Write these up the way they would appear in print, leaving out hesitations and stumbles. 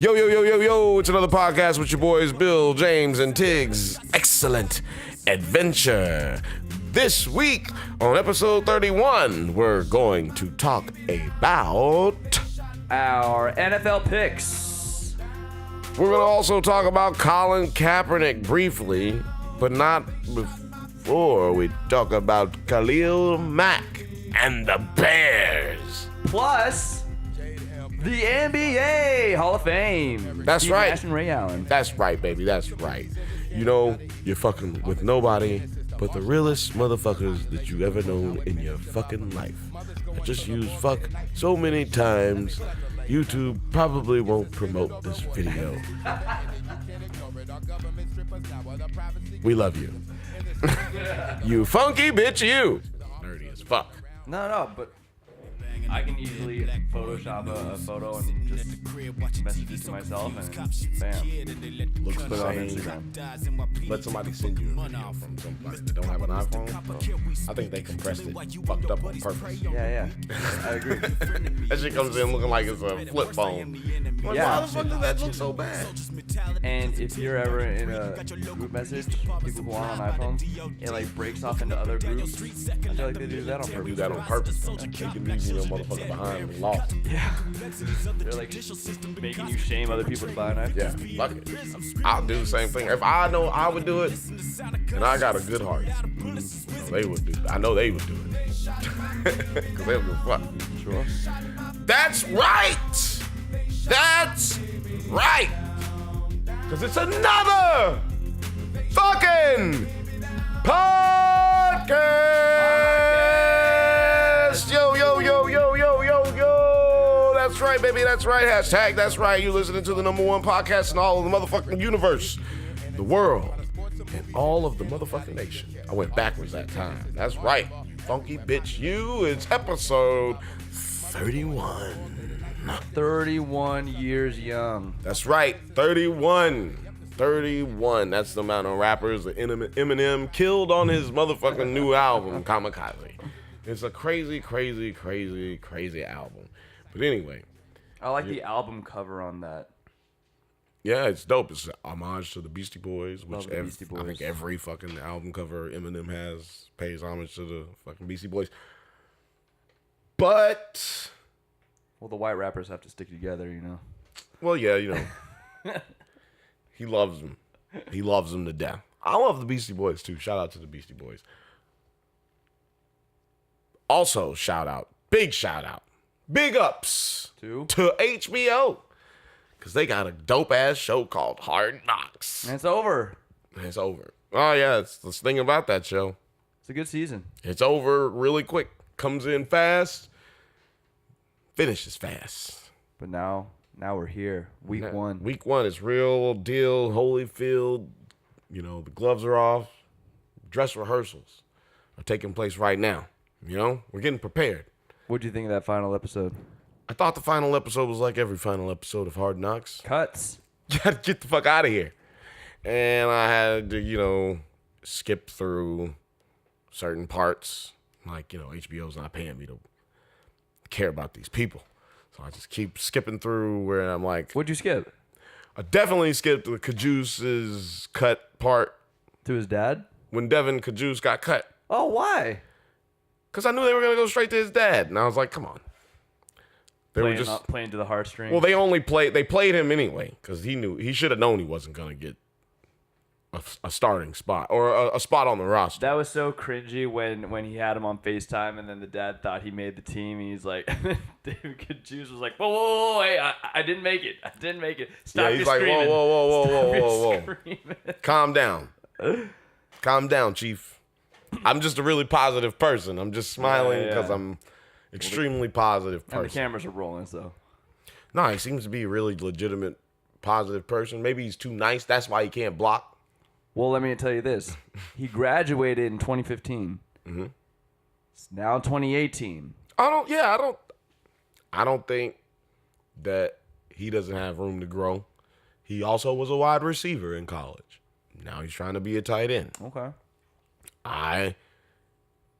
Yo, yo, yo, yo, yo, it's another podcast with your boys Bill, James, and Tig'S. Excellent adventure. This week, on episode 31, we're going to talk about our NFL picks. We're going to also talk about Colin Kaepernick briefly, but not before we talk about Khalil Mack and the Bears. Plus, the NBA Hall of Fame. That's Steve right. Nash and Ray Allen. That's right, baby. That's right. You know, you're fucking with nobody but the realest motherfuckers that you ever known in your fucking life. I just used fuck so many times, YouTube probably won't promote this video. We love you. You funky bitch, you. Nerdy as fuck. No, but I can easily Photoshop a photo and just message it to myself and bam. Looks Put the it on same. Instagram. Let somebody send you a video from somebody that don't have an iPhone. I think they compressed it, fucked up on purpose. Yeah. I agree. That shit comes in looking like it's a flip phone. Like, Yeah. why the fuck does that look so bad? And if you're ever in a group message, people who aren't on iPhones, it like breaks off into other groups. I feel like they do that on They purpose. do that on purpose. They can leave you a motherfucker behind and lost. Yeah. They're like making you shame other people to buy an iPhone. Yeah, fuck it. I'll do the same thing. If I know I would do it, and I got a good heart, they would do it. I know they would do it. Because they don't give a fuck. Sure. That's right! That's right! Because it's another fucking podcast! Yo, yo, yo, yo, yo, yo, yo! That's right, baby, that's right. Hashtag, that's right. You listening to the number one podcast in all of the motherfucking universe, the world, and all of the motherfucking nation. I went backwards that time. That's right. Funky bitch, you. It's episode 31. 31 years young. That's right, 31. 31. That's the amount of rappers that Eminem killed on his motherfucking new album, Kamikaze. It's a crazy, crazy, crazy, crazy album. But anyway. I like the album cover on that. Yeah, it's dope. It's an homage to the Beastie Boys, which Love the Beastie Boys. I think every fucking album cover Eminem has pays homage to the fucking Beastie Boys. But, Well, the white rappers have to stick together, you know. well, yeah, you know. He loves them. He loves them to death. I love the Beastie Boys, too. Shout out to the Beastie Boys. Also, big shout out, big ups To HBO. Because they got a dope-ass show called Hard Knocks. And it's over. And it's over. Oh, yeah, it's the thing about that show. It's a good season. It's over really quick. Comes in fast. Finishes fast. But now we're here. Week one. Week one is real deal. Holyfield. You know, the gloves are off. Dress rehearsals are taking place right now. You know, we're getting prepared. What'd you think of that final episode? I thought the final episode was like every final episode of Hard Knocks. Cuts. You had to get the fuck out of here. And I had to, you know, skip through certain parts. Like, you know, HBO's not paying me to care about these people. So I just keep skipping through where I'm like, What'd you skip? I definitely skipped the Cajuse's cut part To his dad? when Devin Cajuse got cut. Oh, why? Because I knew they were going to go straight to his dad. And I was like, come on. They were just playing to the heartstrings. Well, they played him anyway because he should have known he wasn't going to get a starting spot or a spot on the roster. That was so cringy when he had him on FaceTime and then the dad thought he made the team and he's like, David Cajuse was like, whoa, hey, I didn't make it. Stop He's your like, screaming. whoa. Screaming. Calm down, Chief. I'm just a really positive person. I'm just smiling because I'm extremely positive person. And the cameras are rolling, so. No, he seems to be a really legitimate, positive person. Maybe he's too nice. That's why he can't block. Well, let me tell you this. He graduated in 2015. Mm-hmm. It's now 2018. I don't think that he doesn't have room to grow. He also was a wide receiver in college. Now he's trying to be a tight end. Okay. I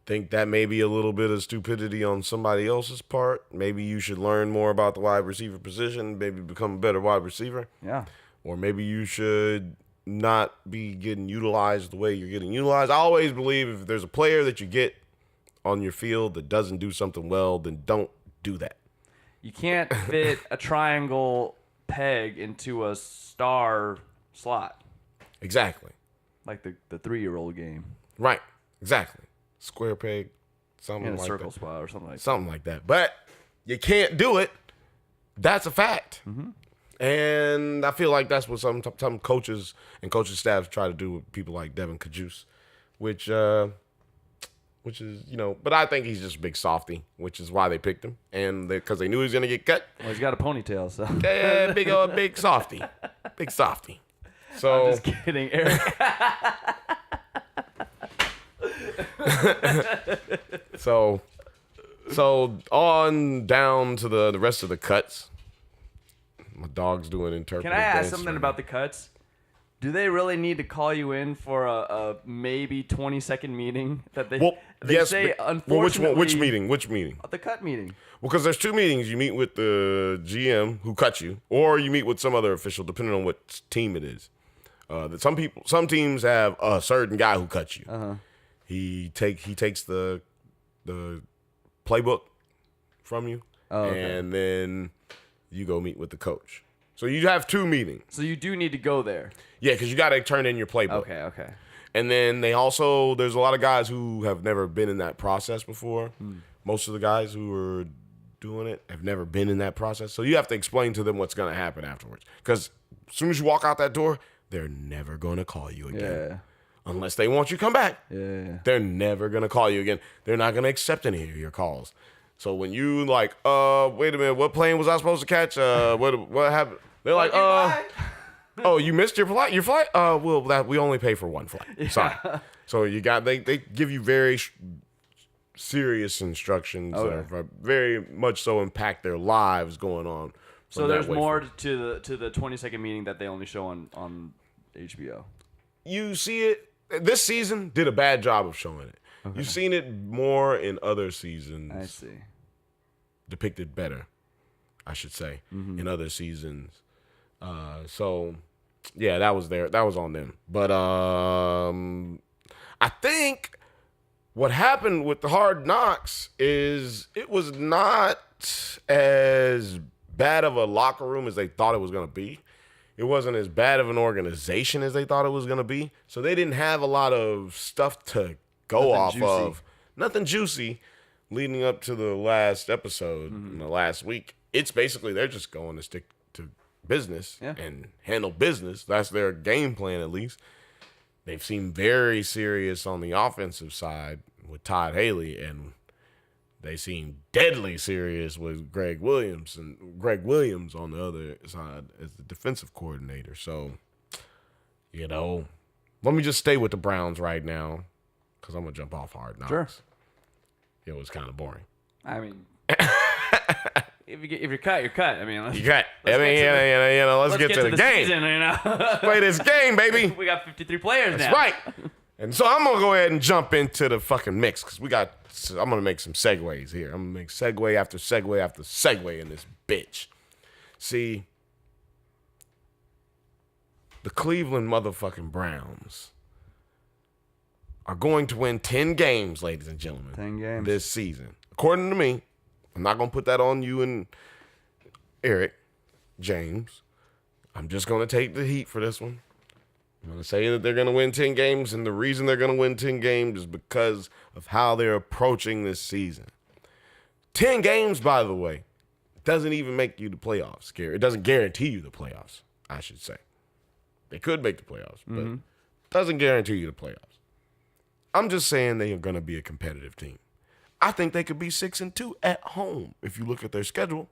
think that may be a little bit of stupidity on somebody else's part. Maybe you should learn more about the wide receiver position, maybe become a better wide receiver. Yeah. Or maybe you should not be getting utilized the way you're getting utilized. I always believe if there's a player that you get on your field that doesn't do something well, then don't do that. You can't fit a triangle peg into a star slot. Exactly. Like the 3-year-old game. Right. Exactly. Square peg, something In a like circle that. spot or something like that. Something like that. But you can't do it. That's a fact. Mm-hmm. And I feel like that's what some coaches and coaching staffs try to do with people like Devin Kajus, which is, but I think he's just a big softy, which is why they picked him. And because they knew he was going to get cut. Well, he's got a ponytail, so. Yeah, big softy. Big softy. So, I'm just kidding, Eric. so on down to the rest of the cuts. My dog's doing interpretive Can I ask dance something right about the cuts? Do they really need to call you in for a maybe 20-second meeting that they yes, say, but, unfortunately... which meeting? Which meeting? The cut meeting. Well, because there's two meetings. You meet with the GM who cut you, or you meet with some other official, depending on what team it is. Some teams have a certain guy who cuts you. Uh-huh. He takes the playbook from you, and then you go meet with the coach. So you have two meetings. So you do need to go there. Yeah, because you got to turn in your playbook. Okay. And then there's a lot of guys who have never been in that process before. Most of the guys who are doing it have never been in that process. So you have to explain to them what's going to happen afterwards. Because as soon as you walk out that door, they're never going to call you again. Yeah. Unless they want you to come back. Yeah. They're never going to call you again. They're not going to accept any of your calls. So when you wait a minute, what plane was I supposed to catch? What happened? They're like, oh, you missed your flight? Your flight? We only pay for one flight. Yeah. Sorry. So they give you very serious instructions that very much so impact their lives going on. So there's more to the 20-second meeting that they only show on HBO. You see it. This season did a bad job of showing it. Okay. You've seen it more in other seasons. I see. Depicted better, I should say, in other seasons. So, yeah, that was there. That was on them. But I think what happened with the Hard Knocks is it was not as bad of a locker room as they thought it was going to be. It wasn't as bad of an organization as they thought it was going to be. So they didn't have a lot of stuff to go off of. Nothing juicy leading up to the last episode in the last week. It's basically they're just going to stick to business and handle business. That's their game plan, at least. They've seemed very serious on the offensive side with Todd Haley, and they seem deadly serious with Greg Williams on the other side as the defensive coordinator. So, let me just stay with the Browns right now because I'm going to jump off Hard Knocks. Sure. It was kind of boring. I mean, if you're cut, you're cut. I mean, let's get to the game. Season, Let's play this game, baby. We got 53 players now. That's right. And so I'm going to go ahead and jump into the fucking mix because I'm going to make some segues here. I'm going to make segue after segue after segue in this bitch. See, the Cleveland motherfucking Browns are going to win 10 games, ladies and gentlemen. 10 games. This season. According to me, I'm not going to put that on you and Eric, James. I'm just going to take the heat for this one. I'm going to say that they're going to win 10 games, and the reason they're going to win 10 games is because of how they're approaching this season. 10 games, by the way, doesn't even make you the playoffs. It doesn't guarantee you the playoffs, I should say. They could make the playoffs, but it doesn't guarantee you the playoffs. I'm just saying they are going to be a competitive team. I think they could be 6-2 at home if you look at their schedule.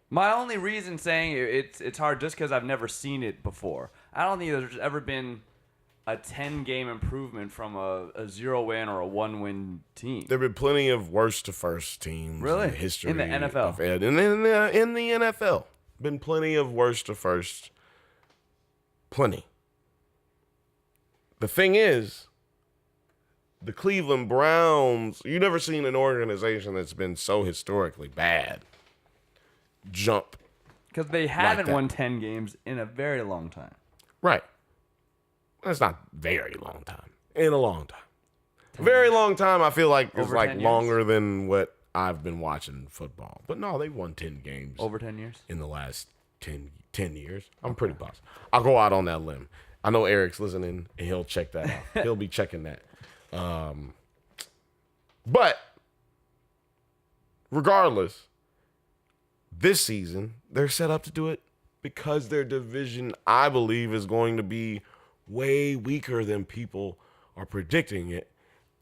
My only reason saying it's hard just because I've never seen it before. I don't think there's ever been a 10-game improvement from a 0-win or a 1-win team. There have been plenty of worst to first teams really? in the history. In the NFL? In the NFL. Been plenty of worst to first. Plenty. The thing is, the Cleveland Browns, you've never seen an organization that's been so historically bad jump. Because they haven't that. won 10 games in a very long time. Right. That's not very long time. In a long time. Very long time, I feel like, is like longer than what I've been watching football. But no, they've won 10 games. Over 10 years? In the last 10 years. I'm pretty positive. I'll go out on that limb. I know Eric's listening, and he'll check that out. He'll be checking that. But regardless, this season, they're set up to do it because their division, I believe, is going to be way weaker than people are predicting it.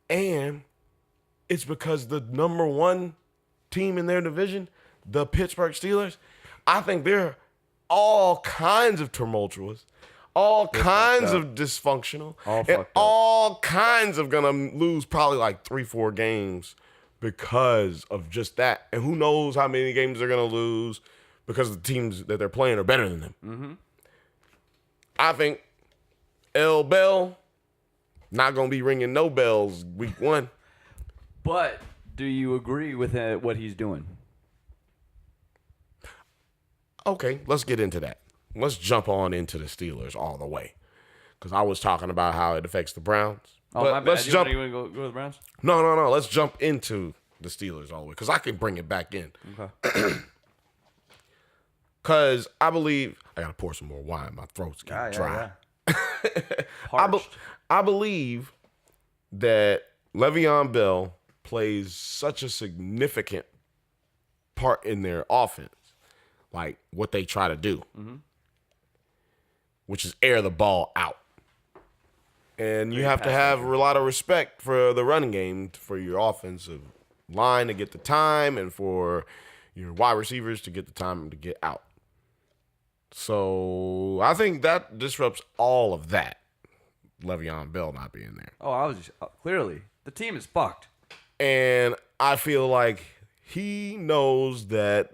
And it's because the number one team in their division, the Pittsburgh Steelers, I think they're all kinds of tumultuous, all kinds of dysfunctional, and all kinds of going to lose probably like 3-4 games because of just that. And who knows how many games they're going to lose because the teams that they're playing are better than them. Mm-hmm. I think L. Bell not going to be ringing no bells week 1. But do you agree with what he's doing? Okay, let's get into that. Let's jump on into the Steelers all the way. Because I was talking about how it affects the Browns. Oh, but my bad. Let's jump. You want to go to the Browns? No. Let's jump into the Steelers all the way. Because I can bring it back in. Okay. Because I believe... I got to pour some more wine. My throat's getting dry. Yeah. I believe that Le'Veon Bell plays such a significant part in their offense, like what they try to do, which is air the ball out. And you have to have a lot of respect for the running game, for your offensive line to get the time, and for your wide receivers to get the time to get out. So I think that disrupts all of that. Le'Veon Bell not being there. Oh, I was just clearly the team is fucked. And I feel like he knows that,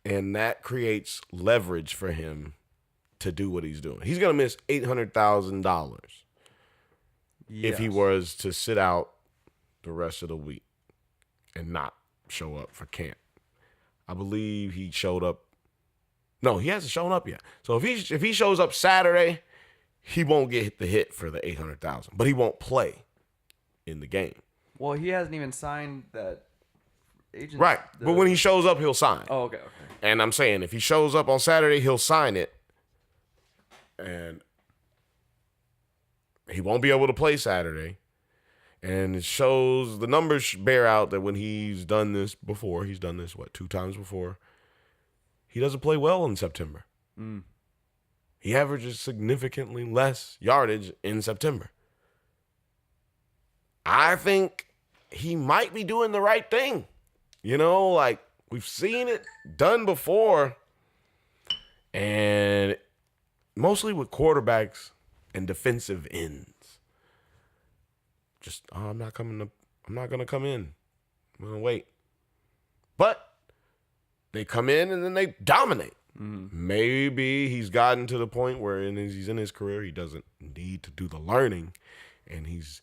and that creates leverage for him to do what he's doing. He's going to miss $800,000 if he was to sit out the rest of the week and not show up for camp. I believe he showed up. No, he hasn't shown up yet. So if he shows up Saturday, he won't get the hit for the $800,000, but he won't play in the game. Well, he hasn't even signed that agent. Right, but when he shows up, he'll sign. Oh, okay. And I'm saying if he shows up on Saturday, he'll sign it, and he won't be able to play Saturday. And it shows, the numbers bear out that when he's done this before, 2 times before, he doesn't play well in September. He averages significantly less yardage in September. I think he might be doing the right thing. You know, like we've seen it done before. And mostly with quarterbacks and defensive ends. Just, I'm not going to come in. I'm going to wait. But they come in and then they dominate. Maybe he's gotten to the point where he's in his career, he doesn't need to do the learning, and he's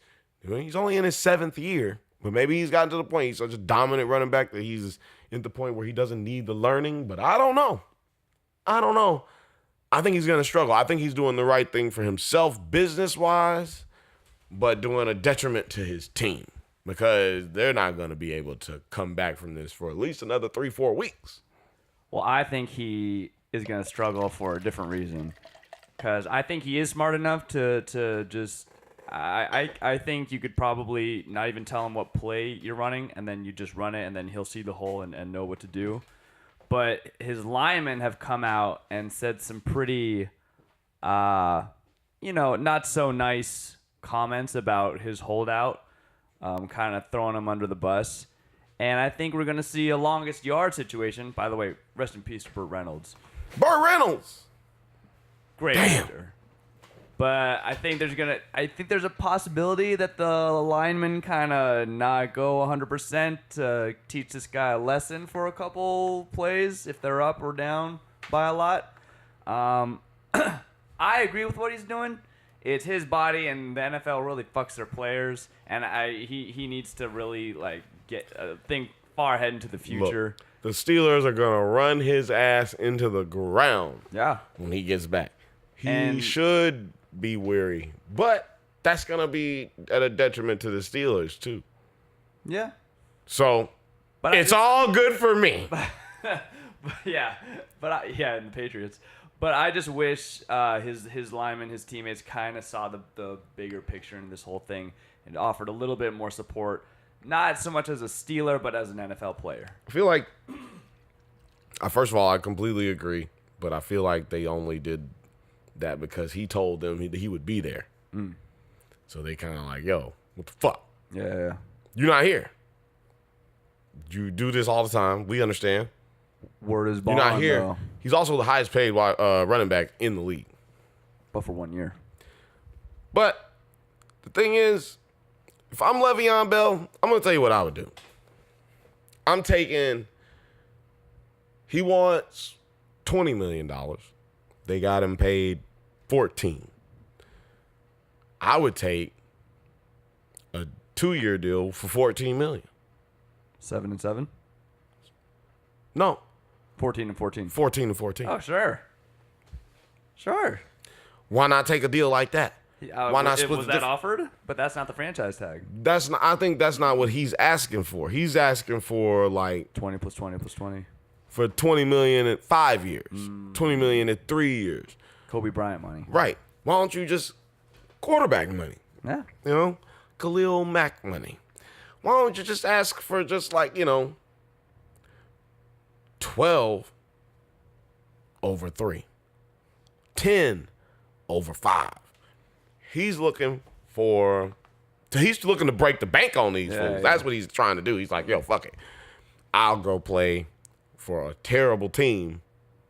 only in his 7th year, but maybe he's gotten to the point, he's such a dominant running back that he's in the point where he doesn't need the learning, but I don't know. I think he's going to struggle. I think he's doing the right thing for himself business-wise, but doing a detriment to his team because they're not going to be able to come back from this for at least another 3-4 weeks. Well, I think he is going to struggle for a different reason. Because I think he is smart enough to just... I think you could probably not even tell him what play you're running, and then you just run it, and then he'll see the hole and know what to do. But his linemen have come out and said some pretty, not so nice comments about his holdout, kind of throwing him under the bus. And I think we're going to see a longest yard situation. By the way, rest in peace to Burt Reynolds. Burt Reynolds! Great actor. But I think there's a possibility that the linemen kind of not go 100% to teach this guy a lesson for a couple plays if they're up or down by a lot. I agree with what he's doing it's his body, and the NFL really fucks their players. And he needs to really like think far ahead into the future. Look, the Steelers are gonna run his ass into the ground. Yeah. When he gets back, he should be weary, but that's gonna be at a detriment to the Steelers too. Yeah. So, but it's all good for me. Yeah, and the Patriots. But I just wish his linemen, his teammates, kind of saw the bigger picture in this whole thing and offered a little bit more support, not so much as a Steeler, but as an NFL player. I feel like, first of all, I completely agree, but I feel like they only did that because he told them he would be there. So they kind of like, yo, what the fuck? Yeah. You're not here. You do this all the time. We understand. Word is bond. You're not here. Though. He's also the highest paid running back in the league. But for 1 year. But the thing is, if I'm Le'Veon Bell, I'm going to tell you what I would do. He wants $20 million. They got him paid $14. I would take a 2-year deal for $14 million. 7-7? No. 14-14. 14-14. Oh, sure. Sure. Why not take a deal like that? Why not split was that offered? But that's not the franchise tag. I think that's not what he's asking for. He's asking for like 20 plus 20 plus 20. For $20 million in 5 years. $20 million in 3 years. Kobe Bryant money. Right. Why don't you just quarterback money? Yeah. You know? Khalil Mack money. Why don't you just ask for just like, 12 over 3. 10 over 5. He's looking to break the bank on these fools. That's what he's trying to do. He's like, yo, fuck it. I'll go play for a terrible team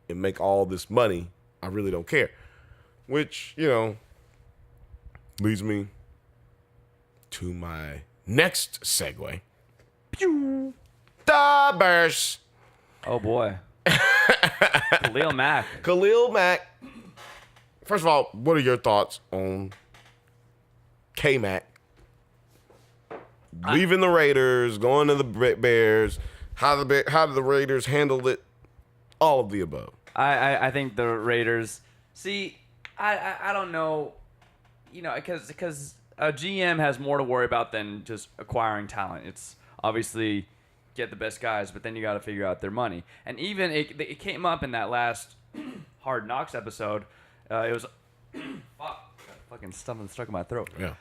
and make all this money. I really don't care. Which, leads me to my next segue. Pew. The Bears. Oh, boy. Khalil Mack. Khalil Mack. First of all, what are your thoughts on K-Mac leaving the Raiders, going to the Bears? How did the Raiders handle it? All of the above. I think the Raiders. See, I don't know, because a GM has more to worry about than just acquiring talent. It's obviously get the best guys, but then you got to figure out their money. And even it came up in that last Hard Knocks episode. It was fucking something stuck in my throat. Yeah.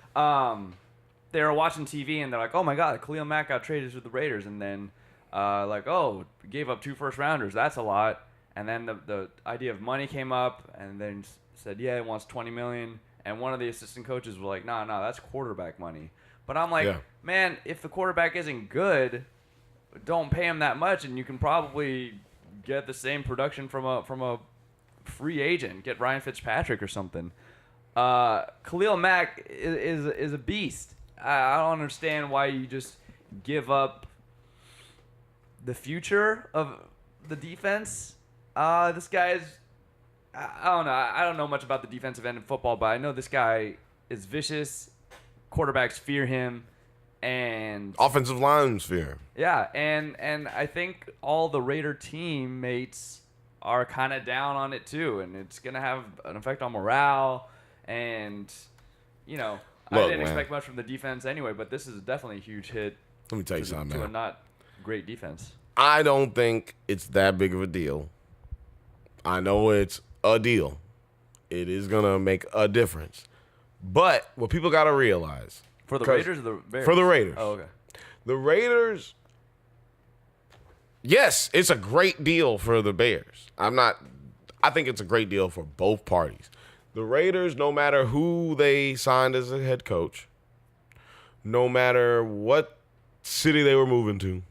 They were watching TV and they're like, "Oh my God, Khalil Mack got traded to the Raiders," and then we gave up 2 first-rounders. That's a lot. And then the idea of money came up, and then said, "Yeah, he wants $20 million." And one of the assistant coaches was like, "No, that's quarterback money." But I'm like, man, if the quarterback isn't good, don't pay him that much, and you can probably get the same production from a free agent. Get Ryan Fitzpatrick or something. Khalil Mack is a beast. I don't understand why you just give up the future of the defense. This guy's, I don't know. I don't know much about the defensive end in football, but I know this guy is vicious. Quarterbacks fear him, and offensive lines fear him. Yeah, and I think all the Raider teammates are kind of down on it too, and it's gonna have an effect on morale. And I didn't expect much from the defense anyway, but this is definitely a huge hit. Let me tell you something, man. To a not great defense. I don't think it's that big of a deal. I know it's a deal. It is gonna make a difference. But what people gotta realize for the Raiders or the Bears? For the Raiders. Oh, okay. The Raiders. Yes, it's a great deal for the Bears. I think it's a great deal for both parties. The Raiders, no matter who they signed as a head coach, no matter what city they were moving to,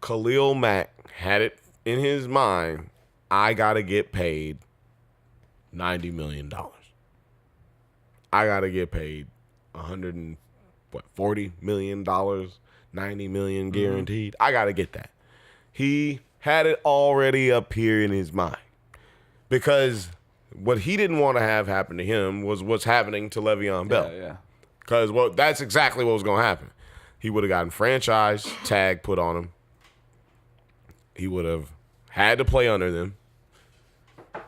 Khalil Mack had it in his mind, I got to get paid $90 million. I got to get paid $40 million, $90 million guaranteed. I got to get that. He had it already up here in his mind because what he didn't want to have happen to him was what's happening to Le'Veon Bell. Yeah. Because that's exactly what was going to happen. He would have gotten franchise tag put on him. He would have had to play under them.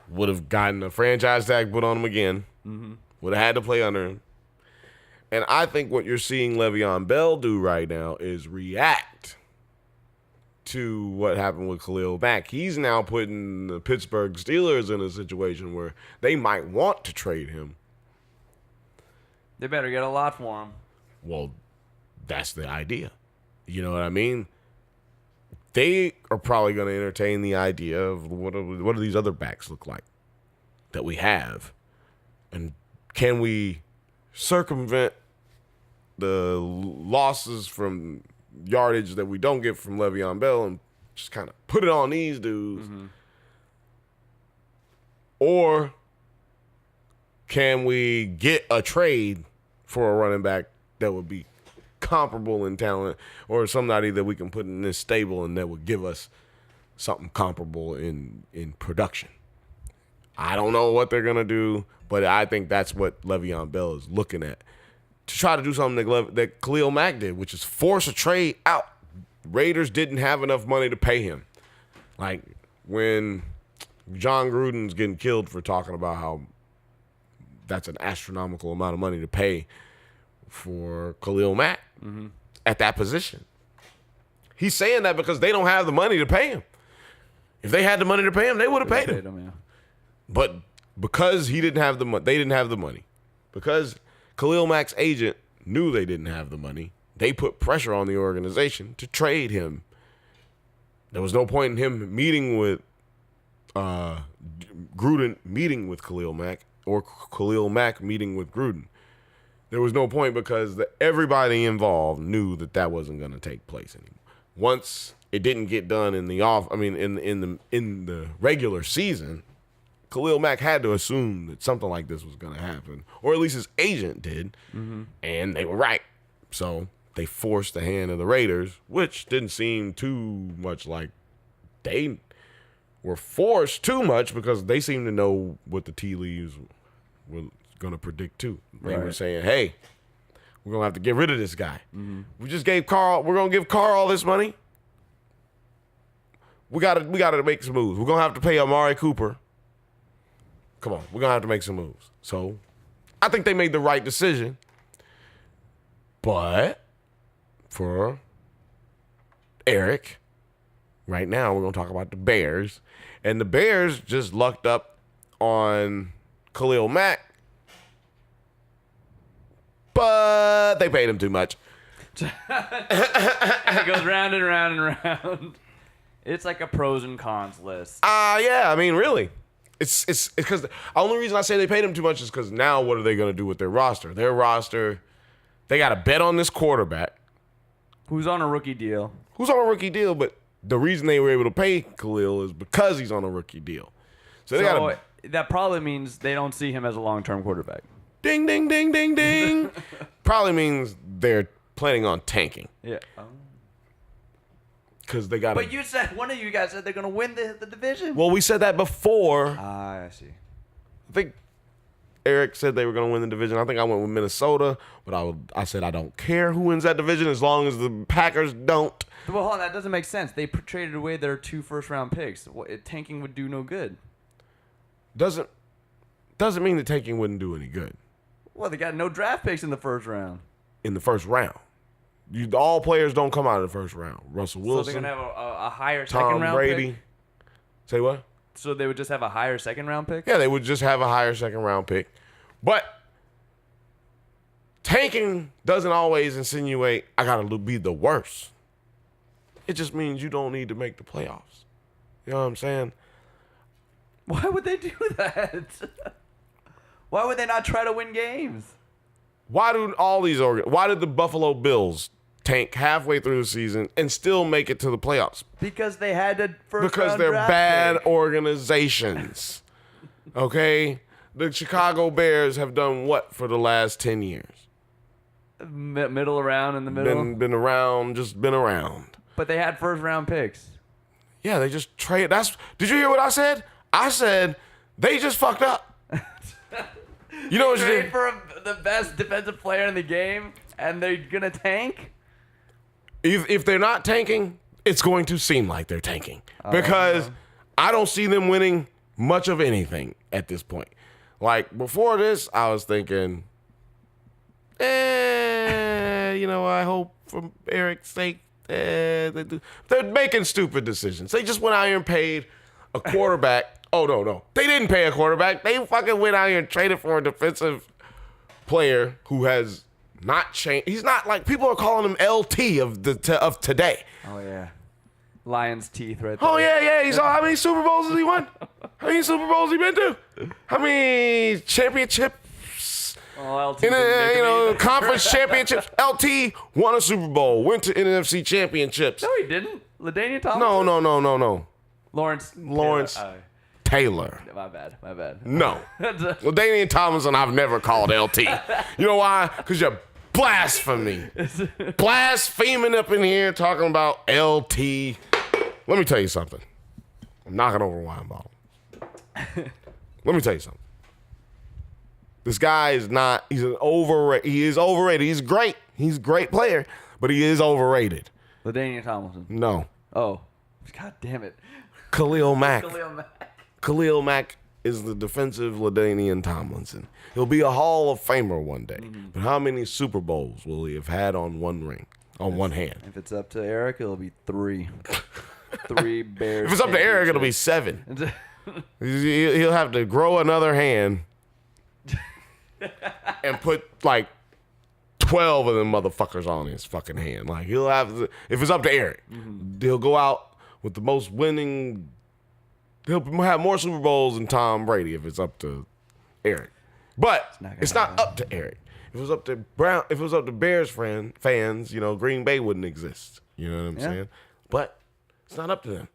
Would have gotten a franchise tag put on him again. Mm-hmm. Would have had to play under him. And I think what you're seeing Le'Veon Bell do right now is react to what happened with Khalil Mack. He's now putting the Pittsburgh Steelers in a situation where they might want to trade him. They better get a lot for him. Well, that's the idea. You know what I mean? They are probably going to entertain the idea of what do these other backs look like that we have? And can we circumvent the losses from yardage that we don't get from Le'Veon Bell and just kind of put it on these dudes? Mm-hmm. Or can we get a trade for a running back that would be comparable in talent, or somebody that we can put in this stable and that would give us something comparable in production? I don't know what they're going to do, but I think that's what Le'Veon Bell is looking at, to try to do something that Khalil Mack did, which is force a trade out. Raiders didn't have enough money to pay him. Like when John Gruden's getting killed for talking about how that's an astronomical amount of money to pay for Khalil Mack at that position. He's saying that because they don't have the money to pay him. If they had the money to pay him, they would have paid him. Yeah. But because he didn't have the money, they didn't have the money. Because Khalil Mack's agent knew they didn't have the money, they put pressure on the organization to trade him. There was no point in him meeting with Gruden meeting with Khalil Mack or Khalil Mack meeting with Gruden. There was no point because everybody involved knew that wasn't going to take place anymore. Once it didn't get done in the regular season, Khalil Mack had to assume that something like this was going to happen, or at least his agent did, and they were right. So they forced the hand of the Raiders, which didn't seem too much like they were forced too much, because they seemed to know what the tea leaves were going to predict too. They were saying, hey, we're going to have to get rid of this guy. We just gave Carl, we're going to give Carl all this money. We got to make some moves. We're going to have to pay Amari Cooper. Come on, we're going to have to make some moves. So I think they made the right decision. But for Eric, right now we're going to talk about the Bears. And the Bears just lucked up on Khalil Mack, but they paid him too much. It goes round and round and round. It's like a pros and cons list. Yeah, I mean, really. It's because the only reason I say they paid him too much is because now what are they going to do with their roster? Their roster, they got to bet on this quarterback. Who's on a rookie deal. But the reason they were able to pay Khalil is because he's on a rookie deal. So that probably means they don't see him as a long-term quarterback. Ding, ding, ding, ding, ding. Probably means they're planning on tanking. Yeah. Because they got. But you said, one of you guys said they're going to win the division. Well, we said that before. I see. I think Eric said they were going to win the division. I think I went with Minnesota, but I said I don't care who wins that division as long as the Packers don't. Well, hold on, that doesn't make sense. They traded away their 2 first-round picks. Tanking would do no good. Doesn't mean that tanking wouldn't do any good. Well, they got no draft picks in the first round. In the first round. All players don't come out of the first round. Russell Wilson. So they're going to have a higher Tom second-round Brady. pick? Say what? So they would just have a higher second-round pick? Yeah, they would just have a higher second-round pick. But tanking doesn't always insinuate I got to be the worst. It just means you don't need to make the playoffs. You know what I'm saying? Why would they do that? Why would they not try to win games? Why did the Buffalo Bills tank halfway through the season and still make it to the playoffs? Because they had a Because they're bad organizations. Okay? The Chicago Bears have done what for the last 10 years? Middle around in the middle? Been around. But they had first-round picks. Yeah, they just trade. Did you hear what I said? I said they just fucked up. You know what you Trade did? for the best defensive player in the game, and they're gonna tank. If they're not tanking, it's going to seem like they're tanking Oh, because I don't see them winning much of anything at this point. Like before this, I was thinking, I hope for Eric's sake, they're making stupid decisions. They just went out here and paid a quarterback. Oh, no. They didn't pay a quarterback. They fucking went out here and traded for a defensive player who has not changed. He's not like people are calling him LT of today. Oh yeah, Lion's teeth right there. Oh yeah. He's how many Super Bowls has he won? How many Super Bowls he been to? How many championships? Oh, LT In didn't make conference championships. LT won a Super Bowl, went to NFC championships. No, he didn't. LaDainian Tomlinson. No. Lawrence. Taylor. My bad. No. Well, Damian Tomlinson, I've never called LT. You know why? Because you're blasphemy. Blaspheming up in here talking about LT. Let me tell you something. I'm knocking over a wine bottle. Let me tell you something. This guy is not, he is overrated. He's great. He's a great player, but he is overrated. LaDainian Tomlinson. No. Oh, God damn it. Khalil Mack. Khalil Mack is the defensive LaDainian Tomlinson. He'll be a Hall of Famer one day. But how many Super Bowls will he have had on one ring, on one hand? If it's up to Eric, it'll be 3. 3 Bears. If it's up to Eric, it'll be 7. He'll have to grow another hand and put like 12 of them motherfuckers on his fucking hand. Like he'll have, if it's up to Eric, he'll go out with the most winning. He'll have more Super Bowls than Tom Brady if it's up to Eric. But it's not up to Eric. If it was up to Bears fans, Green Bay wouldn't exist. You know what I'm saying? But it's not up to them.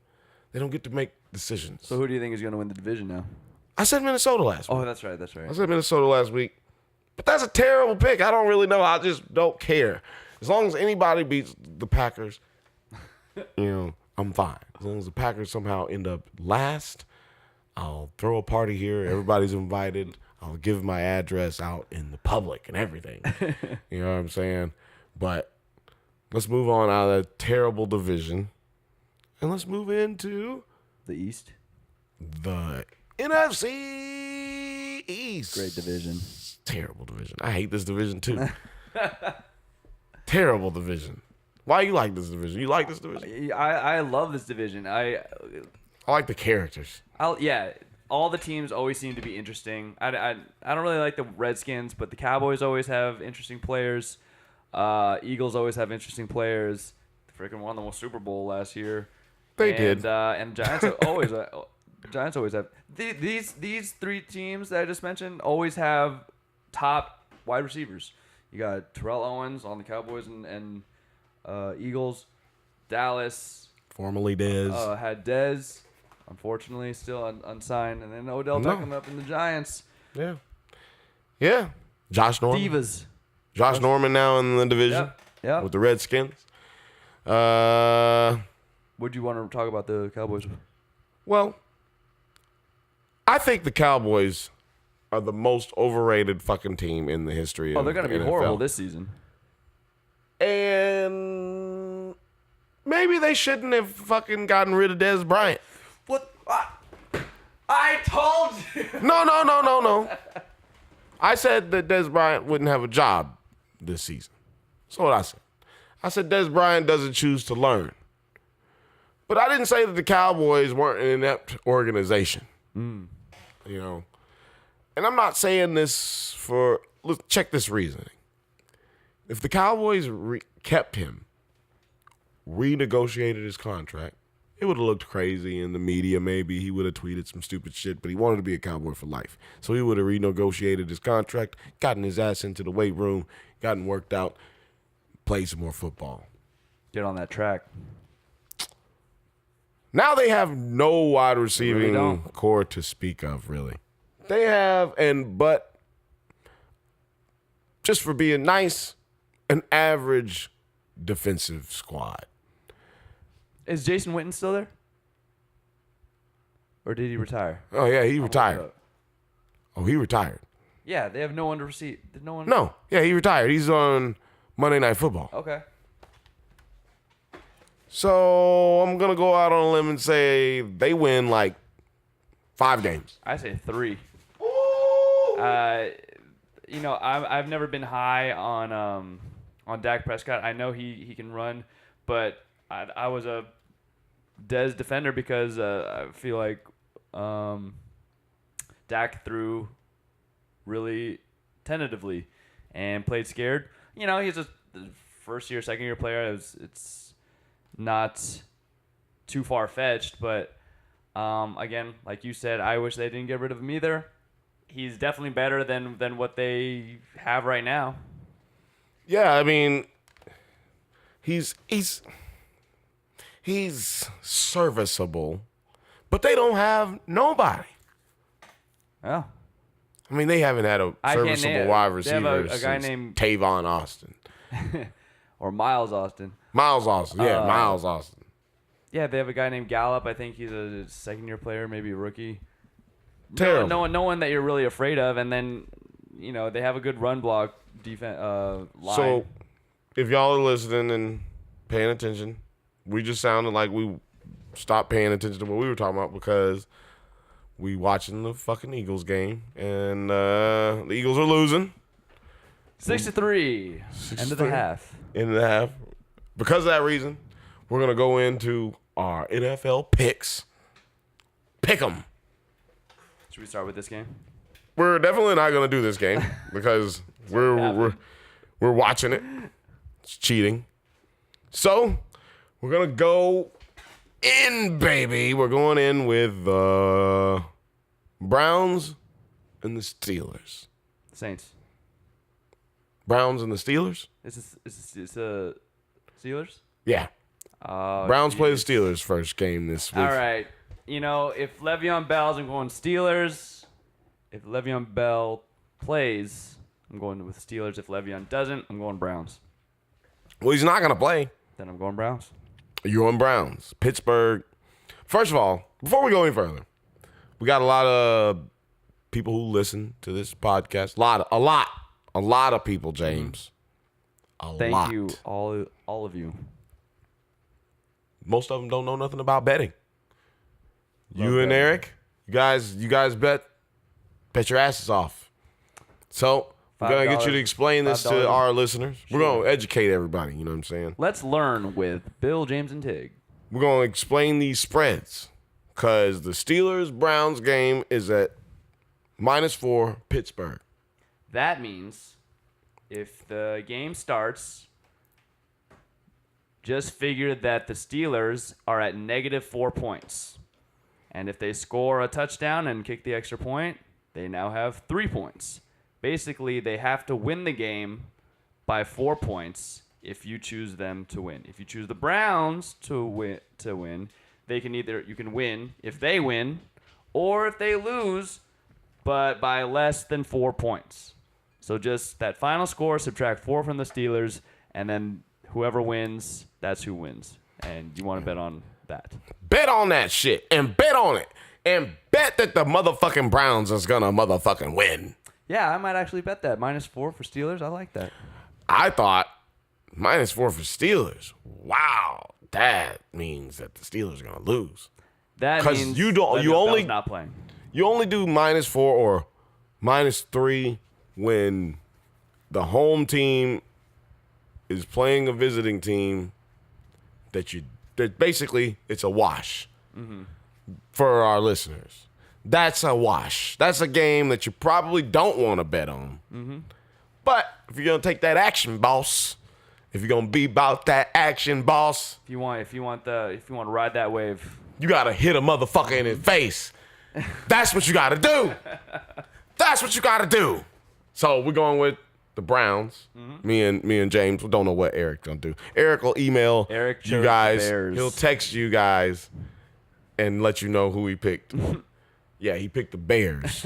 They don't get to make decisions. So who do you think is going to win the division now? I said Minnesota last week. Oh, that's right. I said Minnesota last week. But that's a terrible pick. I don't really know. I just don't care. As long as anybody beats the Packers, I'm fine. As long as the Packers somehow end up last, I'll throw a party here. Everybody's invited. I'll give my address out in the public and everything. You know what I'm saying? But let's move on out of that terrible division. And let's move into the East. The NFC East. Great division. Terrible division. I hate this division too. Terrible division. Why you like this division? You like this division? I love this division. I like the characters. All the teams always seem to be interesting. I don't really like the Redskins, but the Cowboys always have interesting players. Eagles always have interesting players. They freaking won the Super Bowl last year. They did. And Giants always Giants always have these 3 teams that I just mentioned always have top wide receivers. You got Terrell Owens on the Cowboys and Eagles. Dallas formerly Dez had Dez, unfortunately still unsigned, and then Odell Beckham up in the Giants. Yeah. Josh Norman. Divas. Josh Norman now in the division. Yeah. With the Redskins. What do you want to talk about the Cowboys? Well, I think the Cowboys are the most overrated fucking team in the history of the they're going to be NFL. horrible this season. And maybe they shouldn't have fucking gotten rid of Dez Bryant. What? I told you. No. I said that Dez Bryant wouldn't have a job this season. That's what I said. I said Dez Bryant doesn't choose to learn. But I didn't say that the Cowboys weren't an inept organization. And I'm not saying this let's check this reasoning. If the Cowboys kept him, renegotiated his contract, it would have looked crazy in the media maybe. He would have tweeted some stupid shit, but he wanted to be a Cowboy for life. So he would have renegotiated his contract, gotten his ass into the weight room, gotten worked out, played some more football. Get on that track. Now they have no wide receiving core to speak of, really. They have, but just for being nice, an average defensive squad. Is Jason Witten still there? Or did he retire? Oh, yeah, he retired. Oh, he retired. Yeah, they have no one to receive. No one. No, yeah, he retired. He's on Monday Night Football. Okay. So I'm gonna go out on a limb and say they win like 5 games. I say 3. Ooh. I've never been high on Dak Prescott. I know he can run, but I was a Dez defender because I feel like Dak threw really tentatively and played scared. He's a first year, second year player. It's not too far fetched, but again, like you said, I wish they didn't get rid of him either. He's definitely better than what they have right now. Yeah, I mean, he's serviceable, but they don't have nobody. Oh. I mean, they haven't had a serviceable wide receiver they have a guy since named Tavon Austin. or Miles Austin. Miles Austin. Yeah, they have a guy named Gallup. I think he's a second-year player, maybe a rookie. Terrible. No one that you're really afraid of, and then they have a good run block defense line. So, if y'all are listening and paying attention, we just sounded like we stopped paying attention to what we were talking about because we watching the fucking Eagles game, and the Eagles are losing. 6-3. End of the half. End of the half. Because of that reason, we're gonna go into our NFL picks. Pick 'em. Should we start with this game? We're definitely not gonna do this game because we're watching it. It's cheating. So we're gonna go in, baby. We're going in with the Browns and the Steelers. Saints. Browns and the Steelers? Is the Steelers? Yeah. Oh, Browns play the Steelers first game this week. All right. If Le'Veon Bell's, I'm going Steelers. If Le'Veon Bell plays, I'm going with Steelers. If Le'Veon doesn't, I'm going Browns. Well, he's not going to play. Then I'm going Browns. You're on Browns. Pittsburgh. First of all, before we go any further, we got a lot of people who listen to this podcast. A lot of people, James. Thank you, all of you. Most of them don't know nothing about betting. You and Eric, you guys bet your asses off. So we're gonna get you to explain this to our listeners. We're gonna educate everybody. You know what I'm saying? Let's learn with Bill, James, and Tig. We're gonna explain these spreads because the Steelers-Browns game is at -4 Pittsburgh. That means if the game starts, just figure that the Steelers are at -4 points. And if they score a touchdown and kick the extra point, they now have 3 points. Basically, they have to win the game by 4 points if you choose them to win. If you choose the Browns to win, you can win if they win, or if they lose, but by less than 4 points. So just that final score, subtract 4 from the Steelers, and then whoever wins, that's who wins. And you want to bet on that. Bet on that shit and bet on it and bet that the motherfucking Browns is gonna motherfucking win. Yeah, I might actually bet that. -4 for Steelers. I like that. I thought -4 for Steelers. Wow, that means that the Steelers are gonna lose. That means you only not playing. You only do -4 or -3 when the home team is playing a visiting team that basically it's a wash for our listeners. That's a wash. That's a game that you probably don't want to bet on. But if you're gonna take that action, boss, if you're gonna be about that action, boss, if you want to ride that wave, you gotta hit a motherfucker in his face. That's what you gotta do. That's what you gotta do. So we're going with the Browns. Me and James. We don't know what Eric's gonna do. Eric will email you guys. He'll text you guys and let you know who he picked. Yeah, he picked the Bears.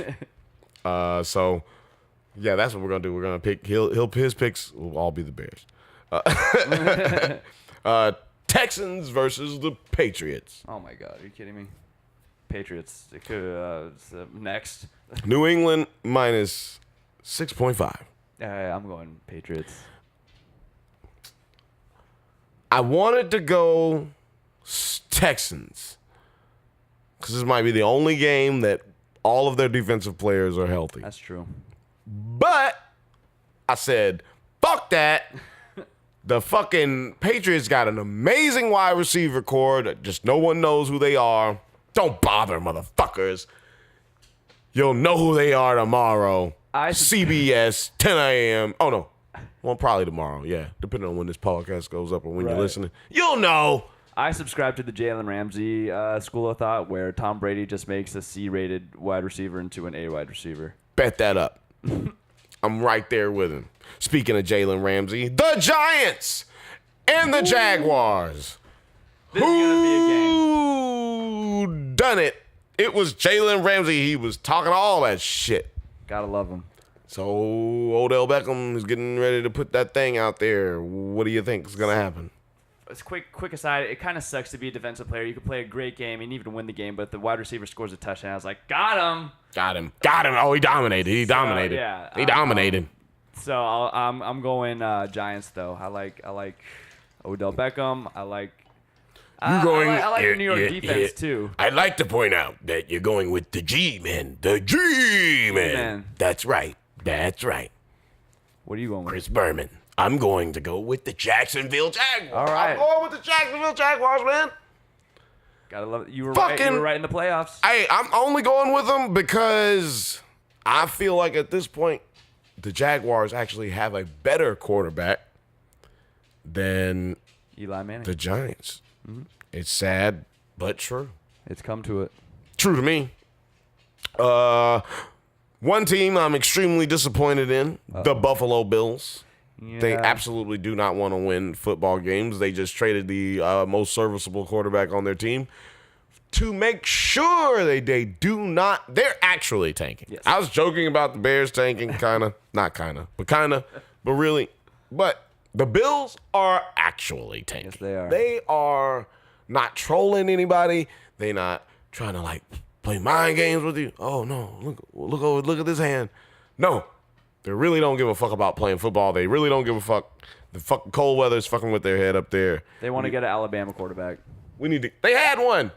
So yeah, that's what we're gonna do. We're gonna pick. His picks will all be the Bears. Texans versus the Patriots. Oh my God, are you kidding me? Patriots. It could, next. New England minus 6.5. I'm going Patriots. I wanted to go Texans because this might be the only game that all of their defensive players are healthy. That's true. But I said, fuck that. The fucking Patriots got an amazing wide receiver core that just no one knows who they are. Don't bother, motherfuckers. You'll know who they are tomorrow. CBS, 10 a.m. Oh, no. Well, probably tomorrow, yeah. Depending on when this podcast goes up or when you're listening. You'll know. I subscribe to the Jalen Ramsey school of thought where Tom Brady just makes a C-rated wide receiver into an A wide receiver. Bet that up. I'm right there with him. Speaking of Jalen Ramsey, the Giants and the Jaguars. This is going to be a game. Who done it? It was Jalen Ramsey. He was talking all that shit. Gotta love him. So Odell Beckham is getting ready to put that thing out there. What do you think is going to happen? It's quick aside. It kind of sucks to be a defensive player. You could play a great game and even win the game, but the wide receiver scores a touchdown. I was like, got him. Oh, he dominated. He dominated. Yeah, he dominated. So I'm going Giants though. I like Odell Beckham. I like the New York defense too. I'd like to point out that you're going with the G-man. The G-man. That's right. What are you going with? Chris Berman. I'm going to go with the Jacksonville Jaguars. All right. I'm going with the Jacksonville Jaguars, man. Gotta love it. You were right in the playoffs. Hey, I'm only going with them because I feel like at this point, the Jaguars actually have a better quarterback than Eli Manning. The Giants. Mm-hmm. It's sad, but true. It's come to it. True to me. One team I'm extremely disappointed in, the Buffalo Bills. Yeah. They absolutely do not want to win football games. They just traded the most serviceable quarterback on their team to make sure they're actually tanking. Yes. I was joking about the Bears tanking, but really. But the Bills are actually tanking. Yes, they are. They are not trolling anybody. They're not trying to play mind games with you. Oh no, look at this hand. No. They really don't give a fuck about playing football. They really don't give a fuck. The fucking cold weather's fucking with their head up there. They want to get an Alabama quarterback. They had one.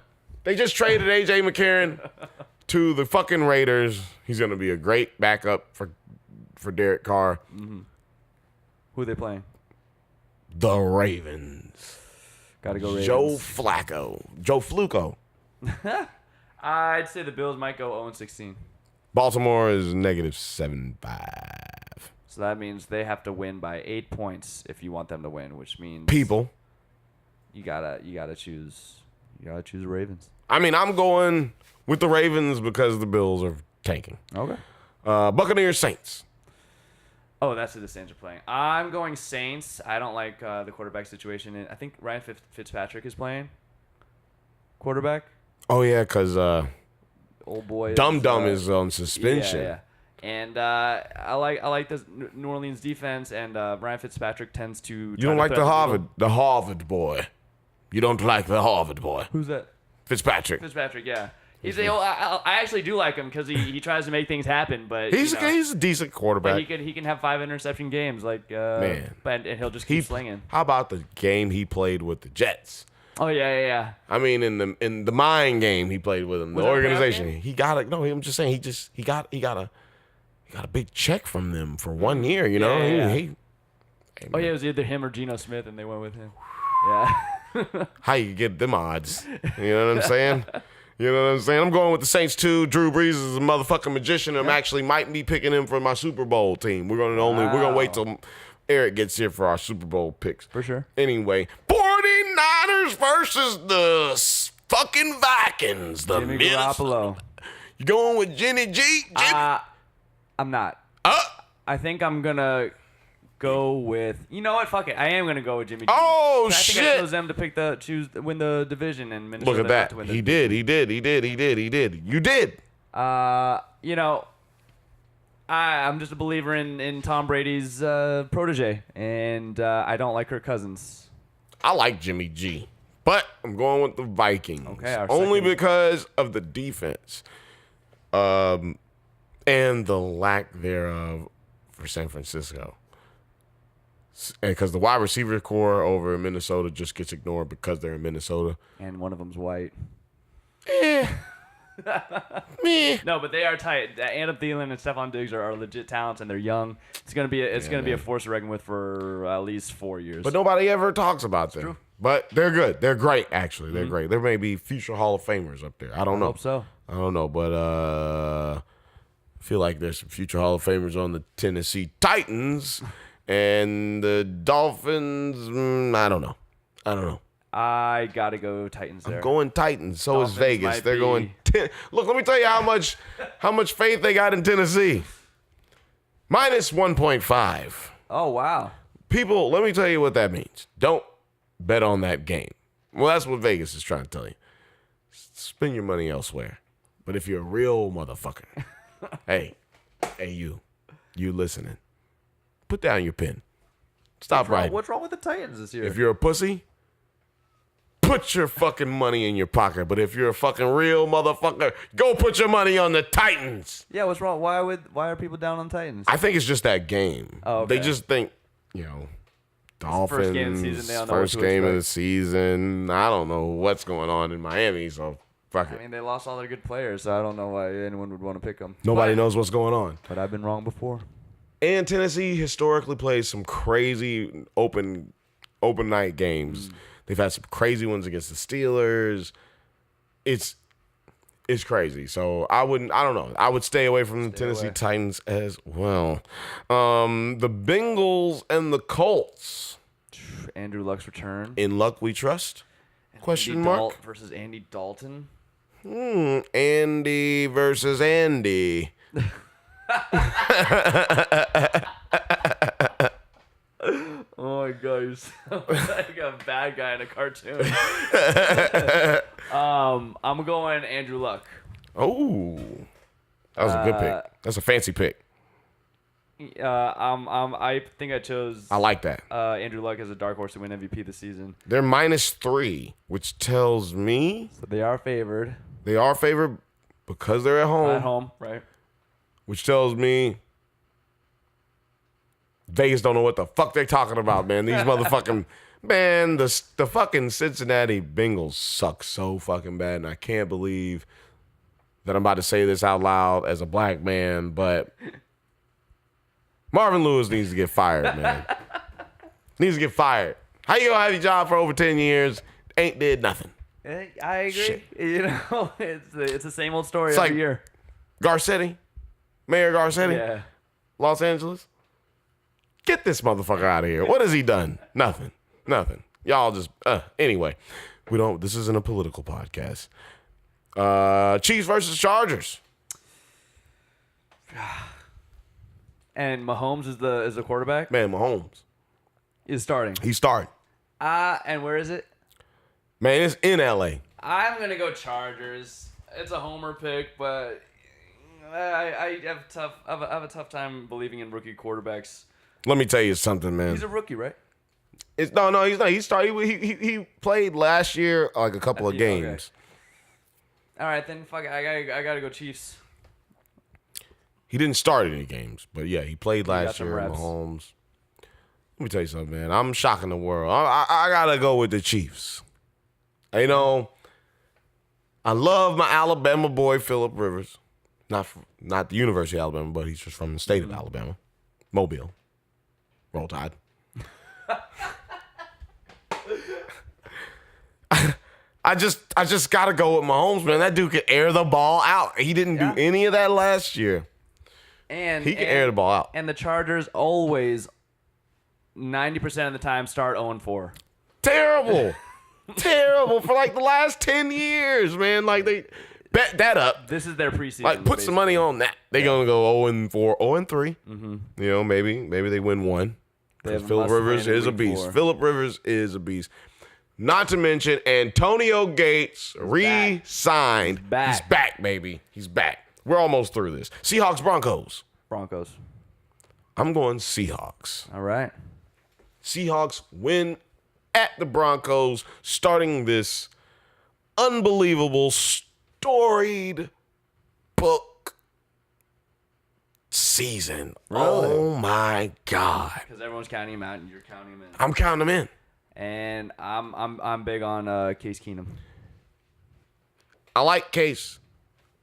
They just traded A.J. McCarron to the fucking Raiders. He's going to be a great backup for Derek Carr. Mm-hmm. Who are they playing? The Ravens. Got to go Ravens. Joe Flacco. I'd say the Bills might go 0-16. Baltimore is -7.5. So that means they have to win by 8 points if you want them to win, which means you gotta choose the Ravens. I mean, I'm going with the Ravens because the Bills are tanking. Okay. Buccaneers Saints. Oh, that's who the Saints are playing. I'm going Saints. I don't like the quarterback situation. I think Ryan Fitzpatrick is playing quarterback. Oh yeah, because old boy Dum is on suspension. Yeah. And I like this New Orleans defense, and Ryan Fitzpatrick tends to. You don't like the Harvard boy. You don't like the Harvard boy. Who's that? Fitzpatrick, yeah. I actually do like him because he tries to make things happen, but he's a decent quarterback. But he can have 5 interception games, man. And he'll just keep slinging. How about the game he played with the Jets? Oh yeah. I mean, in the mind game he played with him, the organization. He got it. No, I'm just saying he got a big check from them for 1 year. You know. Yeah. It was either him or Geno Smith, and they went with him. Yeah. How you get them odds? You know what I'm saying? I'm going with the Saints too. Drew Brees is a motherfucking magician. I actually might be picking him for my Super Bowl team. We're gonna wait till Eric gets here for our Super Bowl picks. For sure. Anyway, 49ers versus the fucking Vikings. The Jimmy Garoppolo. You going with Jimmy G? I'm not. I think I'm gonna go with. You know what? Fuck it. I am gonna go with Jimmy G. Oh I shit! think I chose them to win the division, and Minnesota. Look at that. He did. You did. I'm just a believer in Tom Brady's protege, and I don't like Kirk Cousins. I like Jimmy G. But I'm going with the Vikings. Okay, our only second. because of the defense. And the lack thereof for San Francisco. And because the wide receiver core over in Minnesota just gets ignored because they're in Minnesota. And one of them's white. Meh. No, but they are tight. Adam Thielen and Stephon Diggs are legit talents, and they're young. It's gonna be a force to reckon with for at least 4 years. But nobody ever talks about them. true. But they're good. They're great, actually. They're great. There may be future Hall of Famers up there. I don't know. hope so. I don't know, but I feel like there's some future Hall of Famers on the Tennessee Titans and the Dolphins. I don't know. I gotta go Titans there. Going Titans. So is Dolphins Vegas. might They're be- going. Look, let me tell you how much faith they got in Tennessee. Minus 1.5. Oh wow. People, let me tell you what that means. Don't bet on that game. Well, that's what Vegas is trying to tell you. Spend your money elsewhere. But if you're a real motherfucker, hey, you listening, put down your pen. Stop writing. What's wrong with the Titans this year? If you're a pussy, put your fucking money in your pocket. But if you're a fucking real motherfucker, go put your money on the Titans. Yeah, what's wrong? Why are people down on Titans? I think it's just that game. Oh, okay. They just think, Dolphins, first game of the season, they don't know what first to game of the expect. season. I don't know what's going on in Miami, so fuck it. I mean, they lost all their good players, so I don't know why anyone would want to pick them. Nobody knows what's going on. But I've been wrong before. And Tennessee historically plays some crazy open night games. They've had some crazy ones against the Steelers. It's crazy. So I don't know. I would stay away from the Tennessee away. Titans as well. The Bengals and the Colts. Andrew Luck's return. In luck we trust? Question Andy mark? versus Andy Dalton. Andy versus Andy. Oh my god, you're so like a bad guy in a cartoon. I'm going Andrew Luck. Oh, that was a good pick. That's a fancy pick. I think I chose I like that. Andrew Luck as a dark horse to win MVP this season. They're -3, which tells me So they are favored they are favored because they're at home, at home, right? which tells me Vegas don't know what the fuck they're talking about, man. These motherfucking man, the fucking Cincinnati Bengals suck so fucking bad, and I can't believe that I'm about to say this out loud as a black man, but Marvin Lewis needs to get fired, man. Needs to get fired. How you gonna have your job for over 10 years? Ain't did nothing. I agree. Shit. You know, it's the same old story It's every like- year. Garcetti, Mayor Garcetti, Yeah. Los Angeles. Get this motherfucker out of here. What has he done? Nothing. Y'all just anyway. This isn't a political podcast. Chiefs versus Chargers. And Mahomes is the quarterback. Man, Mahomes. Is starting. He's starting. And where is it? Man, it's in LA. I'm gonna go Chargers. It's a homer pick, but I have a tough time believing in rookie quarterbacks. Let me tell you something, man. He's a rookie, right? No, he's not. He started. He played last year, like a couple of Yeah, okay. games. All right, then fuck it. I gotta go Chiefs. He didn't start any games, but yeah, he played got last some year. reps. Mahomes. Let me tell you something, man. I'm shocking the world. I gotta go with the Chiefs. You know, I love my Alabama boy Phillip Rivers. Not the University of Alabama, but he's just from the state of Alabama, Mobile. Roll Tide. I just gotta go with Mahomes, man. That dude could air the ball out. He didn't do any of that last year. And He can air the ball out. And the Chargers always 90% of the time start 0-4. Terrible. Terrible for like the last 10 years, man. Like they bet that up. This is their preseason. Like put some money on that. They're gonna go 0-4, 0-3. You know, maybe they win one. They Because have Phillip must Rivers win in is a week beast. 4. Phillip Rivers is a beast. Not to mention Antonio Gates re-signed. back. He's back, baby. He's back. We're almost through this. Seahawks, Broncos. Broncos. I'm going Seahawks. All right. Seahawks win at the Broncos, starting this unbelievable, storied book season. Really? Oh, my God. Because everyone's counting him out, and you're counting him in. I'm counting them in. And I'm big on Case Keenum. I like Case.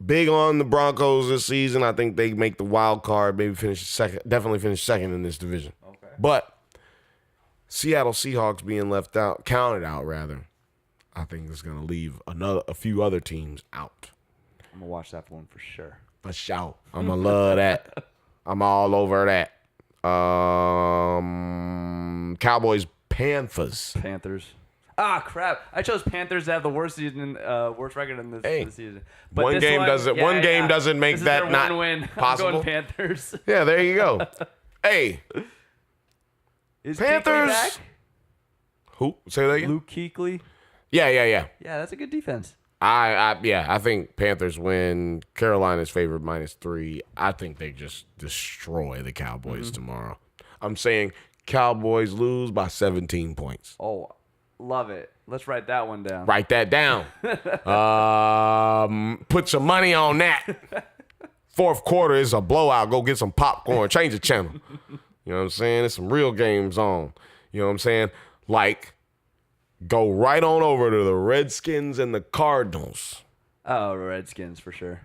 Big on the Broncos this season. I think they make the wild card, maybe finish second, definitely finish second in this division. Okay. But Seattle Seahawks being counted out rather, I think is going to leave a few other teams out. I'm going to watch that one for sure. For sure. I'm going to love that. I'm all over that. Cowboys, Panthers. Ah, crap! I chose Panthers to have the worst record in this season. But one game doesn't make this that is not win. possible. I'm going Panthers. Yeah, there you go. Hey, Is Panthers. Kuechly back? Who? Say that again. Luke Kuechly. Yeah. Yeah, that's a good defense. I think Panthers win. Carolina's favored -3. I think they just destroy the Cowboys tomorrow. I'm saying Cowboys lose by 17 points. Oh, love it. Let's write that one down. Write that down. Put some money on that. Fourth quarter is a blowout. Go get some popcorn. Change the channel. You know what I'm saying? There's some real games on. You know what I'm saying? Like, go right on over to the Redskins and the Cardinals. Oh, Redskins for sure.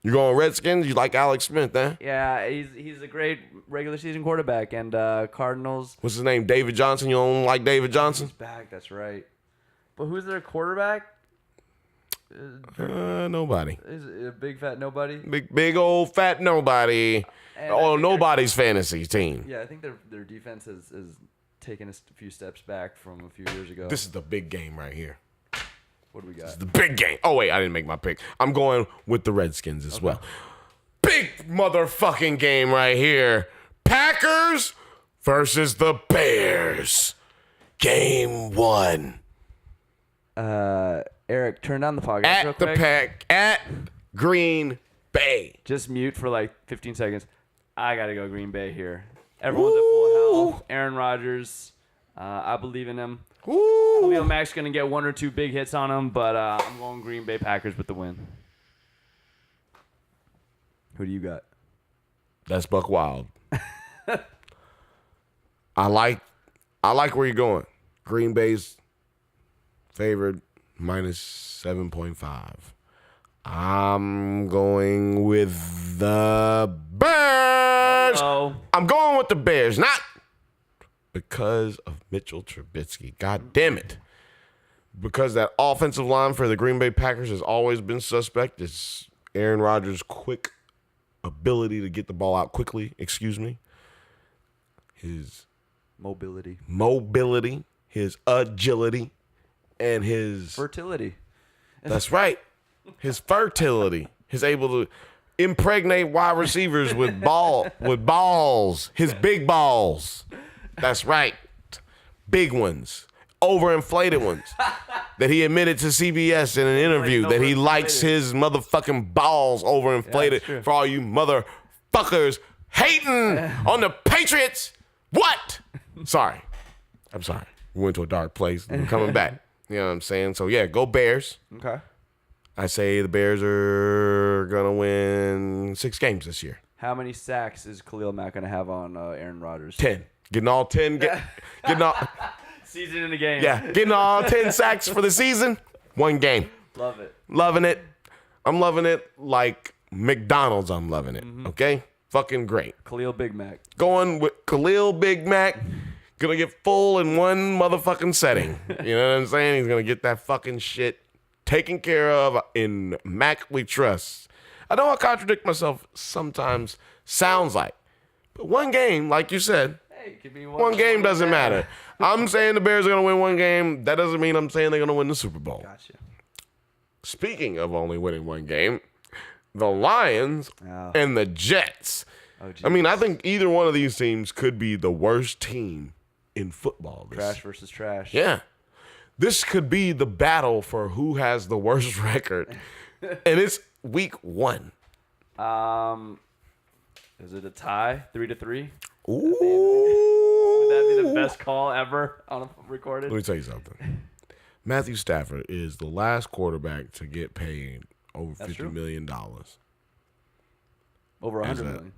You going Redskins? You like Alex Smith, eh? Yeah, he's a great regular season quarterback, and Cardinals. What's his name? David Johnson? You don't like David Johnson? He's back. That's right. But who's their quarterback? Nobody. Is it a big fat nobody? Big old fat nobody. And Nobody's fantasy team. Yeah, I think their defense has taken a few steps back from a few years ago. This is the big game right here. What do we got? This is the big game. Oh, wait, I didn't make my pick. I'm going with the Redskins as well. Big motherfucking game right here. Packers versus the Bears. Game 1. Eric, turn down the podcast real At the quick. at Green Bay. Just mute for like 15 seconds. I got to go Green Bay here. Everyone's at full health. Aaron Rodgers, I believe in him. Khalil Mack's going to get 1 or 2 big hits on him, but I'm going Green Bay Packers with the win. Who do you got? That's Buck Wild. I like where you're going. Green Bay's favored -7.5. I'm going with the Bears. Uh-oh. I'm going with the Bears, not because of Mitchell Trubisky. God damn it. Because that offensive line for the Green Bay Packers has always been suspect. It's Aaron Rodgers' quick ability to get the ball out quickly, his Mobility. his agility, and his Fertility. That's right. His fertility. His able to impregnate wide receivers with balls. His big balls. That's right. Big ones. Overinflated ones. That he admitted to CBS in an interview that he likes his motherfucking balls overinflated. Yeah, for all you motherfuckers hating on the Patriots. What? Sorry. I'm sorry. We went to a dark place. We're coming back. You know what I'm saying? So, yeah, go Bears. Okay. I say the Bears are going to win 6 games this year. How many sacks is Khalil Mack going to have on Aaron Rodgers? 10. Getting all 10. Getting all, Season in the game. yeah, getting all 10 sacks for the season. 1 game. Love it. Loving it. I'm loving it like McDonald's. I'm loving it. Okay? Fucking great. Khalil Big Mac. Going with Khalil Big Mac. Gonna get full in one motherfucking setting. You know what I'm saying? He's gonna get that fucking shit taken care of. In Mac we trust. I know I contradict myself sometimes. Sounds like. But 1 game, like you said, Hey, it could be 1 game doesn't matter. I'm saying the Bears are gonna win 1 game. That doesn't mean I'm saying they're gonna win the Super Bowl. Gotcha. Speaking of only winning 1 game, the Lions and the Jets. Oh, I mean, I think either one of these teams could be the worst team in football. Trash versus trash. Yeah. This could be the battle for who has the worst record. And it's week 1. Is it a tie? 3-3? Ooh. Would that be the best call ever on a recorded? Let me tell you something. Matthew Stafford is the last quarterback to get paid over $50 million. Over $100 million.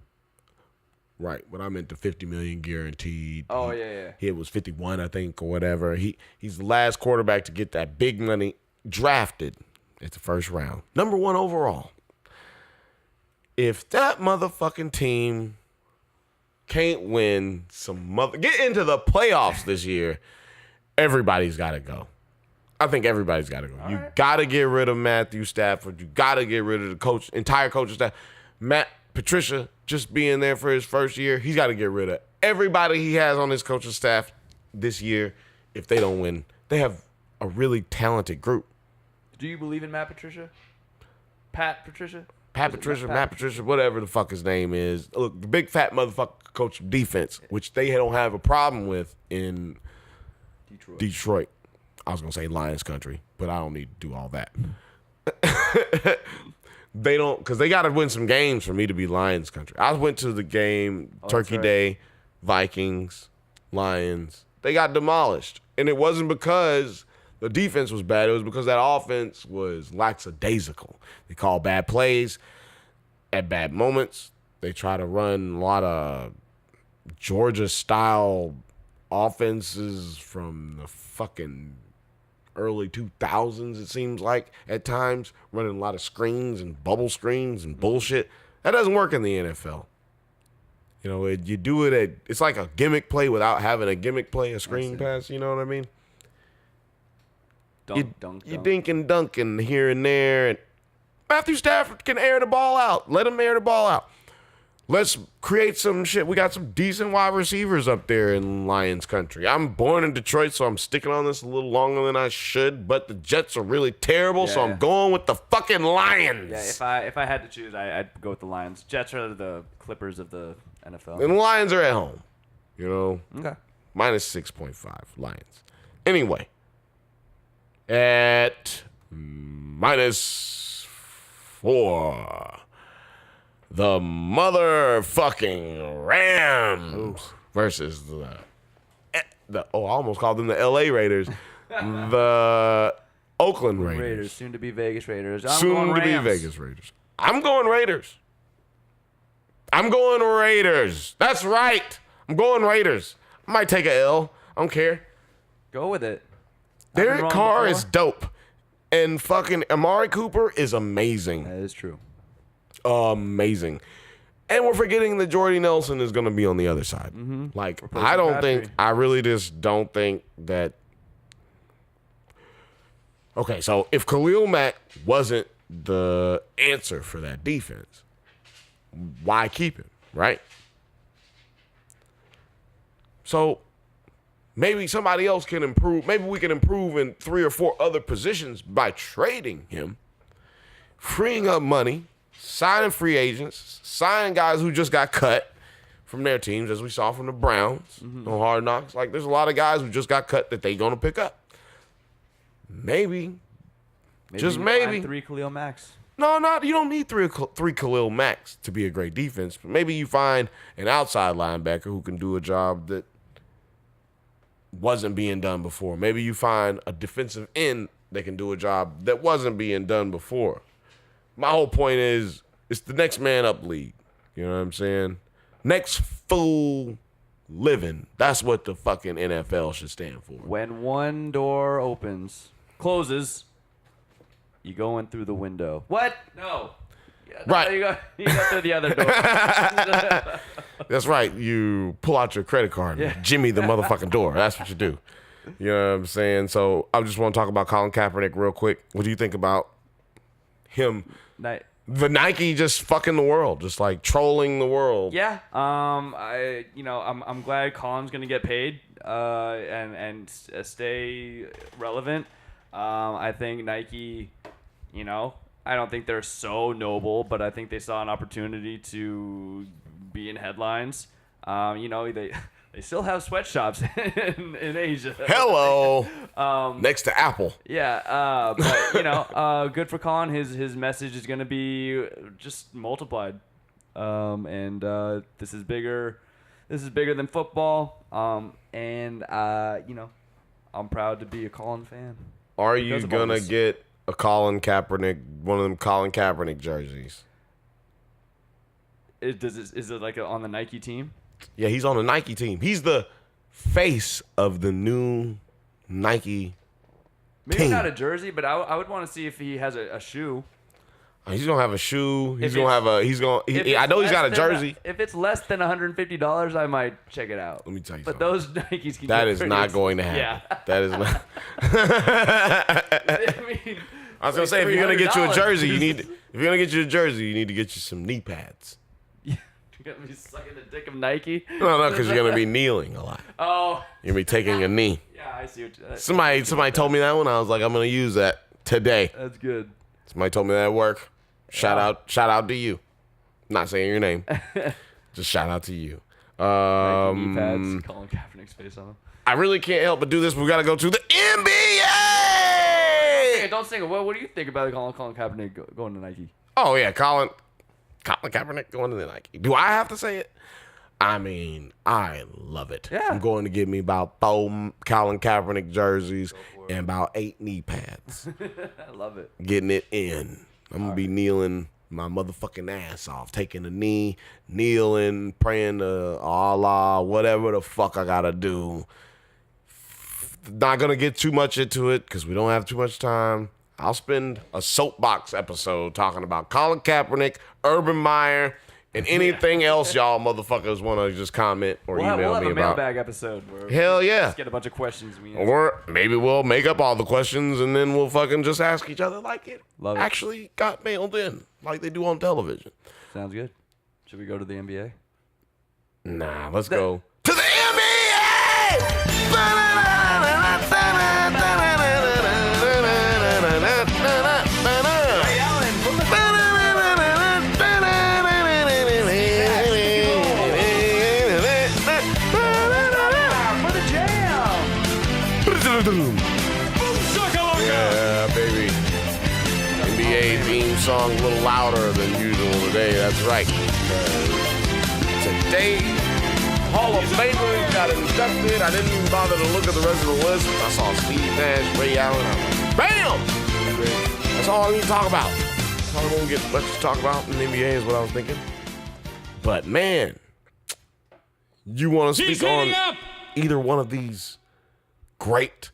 Right, but I meant the $50 million guaranteed. Oh, yeah. It was 51, I think, or whatever. He's the last quarterback to get that big money drafted at the first round. Number 1 overall. If that motherfucking team can't win get into the playoffs this year, everybody's got to go. I think everybody's got to go. You got to get rid of Matthew Stafford. You got to get rid of the entire coaching staff. Matt Patricia just being there for his first year, he's got to get rid of everybody he has on his coaching staff this year. If they don't win, they have a really talented group. Do you believe in Matt Patricia? Matt Patricia, whatever the fuck his name is. Look, the big fat motherfucker coach of defense, which they don't have a problem with in Detroit. I was going to say Lions country, but I don't need to do all that. They don't, because they got to win some games for me to be Lions country. I went to the game, Turkey Day, Vikings, Lions. They got demolished. And it wasn't because the defense was bad. It was because that offense was lackadaisical. They call bad plays at bad moments. They try to run a lot of Georgia-style offenses from the fucking early 2000s, it seems like, at times, running a lot of screens and bubble screens and bullshit. That doesn't work in the NFL. You know, you do it it's like a gimmick play without having a gimmick play, a screen pass, you know what I mean? You dink and dunking here and there. And Matthew Stafford can air the ball out. Let him air the ball out. Let's create some shit. We got some decent wide receivers up there in Lions country. I'm born in Detroit, so I'm sticking on this a little longer than I should, but the Jets are really terrible, so I'm going with the fucking Lions. Yeah, if I had to choose, I'd go with the Lions. Jets are the Clippers of the NFL. And the Lions are at home, you know. Okay. Minus 6.5, Lions. Anyway, at minus 4... the motherfucking Rams versus the I almost called them the L.A. Raiders. The Oakland Raiders. Soon to be Vegas Raiders. Soon to be Vegas Raiders. I'm going Raiders. I'm going Raiders. That's right. I'm going Raiders. I might take a L. I don't care. Go with it. Derek Carr is dope. And fucking Amari Cooper is amazing. That is true. Amazing. And we're forgetting that Jordy Nelson is going to be on the other side. Mm-hmm. Like, I really just don't think that. Okay, so if Khalil Mack wasn't the answer for that defense, why keep him, right? So maybe somebody else can improve. Maybe we can improve in 3 or 4 other positions by trading him, freeing up money, signing free agents, signing guys who just got cut from their teams, as we saw from the Browns on Hard Knocks. Like, there's a lot of guys who just got cut that they're going to pick up. Maybe just maybe. 3 Khalil Macks. No, you don't need three Khalil Macks to be a great defense. But maybe you find an outside linebacker who can do a job that wasn't being done before. Maybe you find a defensive end that can do a job that wasn't being done before. My whole point is, it's the next man up league. You know what I'm saying? Next fool living. That's what the fucking NFL should stand for. When one door closes, you go in through the window. What? No. Right. You go through the other door. That's right. You pull out your credit card and jimmy the motherfucking door. That's what you do. You know what I'm saying? So I just want to talk about Colin Kaepernick real quick. What do you think about him? The Nike just fucking the world, just like trolling the world. Yeah. I'm glad Colin's gonna get paid and stay relevant. I think Nike, I don't think they're so noble, but I think they saw an opportunity to be in headlines. They still have sweatshops in Asia. Hello. Next to Apple. Yeah, but good for Colin. His message is going to be just multiplied, and this is bigger This is bigger than football. And I'm proud to be a Colin fan. Are you gonna get a Colin Kaepernick, one of them Colin Kaepernick jerseys? Is it like on the Nike team? Yeah, he's on the Nike team. He's the face of the new Nike Maybe team. not a jersey, but I would want to see if he has a shoe. He's gonna have a shoe. He's If gonna it's- have a. He's gonna. I know he's got a jersey. If it's less than $150, I might check it out. Let me tell you But something. those Nikes can That get is pretty not going to happen. Yeah. That is not. I mean, I was gonna say, if you're gonna get you a jersey, you need. If you're gonna get you a jersey, you need to get you some knee pads. You're gonna be sucking the dick of Nike. No, because you're gonna be kneeling a lot. Oh. You're gonna be taking a knee. Yeah, I see what. Somebody told me that one. I was like, I'm gonna use that today. That's good. Somebody told me that at work. Shout out to you. Not saying your name. Just shout out to you. Nike knee pads. Colin Kaepernick's face on them. I really can't help but do this. We got to go to the NBA. Hey, don't sing it. What do you think about Colin Kaepernick going to Nike? Oh yeah, Colin Kaepernick going to the Nike. Do I have to say it? I mean, I love it. Yeah. I'm going to get me about 4 Colin Kaepernick jerseys and about 8 knee pads. I love it. Getting it in. I'm going to be kneeling my motherfucking ass off, taking a knee, kneeling, praying to Allah, whatever the fuck I got to do. Not going to get too much into it because we don't have too much time. I'll spend a soapbox episode talking about Colin Kaepernick, Urban Meyer, and anything else y'all motherfuckers want to just comment or email we'll have me a about. mailbag episode where Hell yeah. just get a bunch of questions. Or maybe we'll make up all the questions and then we'll fucking just ask each other like it Love it. actually got mailed in, like they do on television. Sounds good. Should we go to the NBA? Nah, let's go to the NBA! Yeah, baby. NBA theme song a little louder than usual today. That's right. Today, Hall of Famers got inducted. I didn't even bother to look at the rest of the list. I saw Steve Nash, Ray Allen. I was like, bam! That's all I need to talk about. Probably won't get much to talk about in the NBA is what I was thinking. But man, you want to speak on either one of these greatest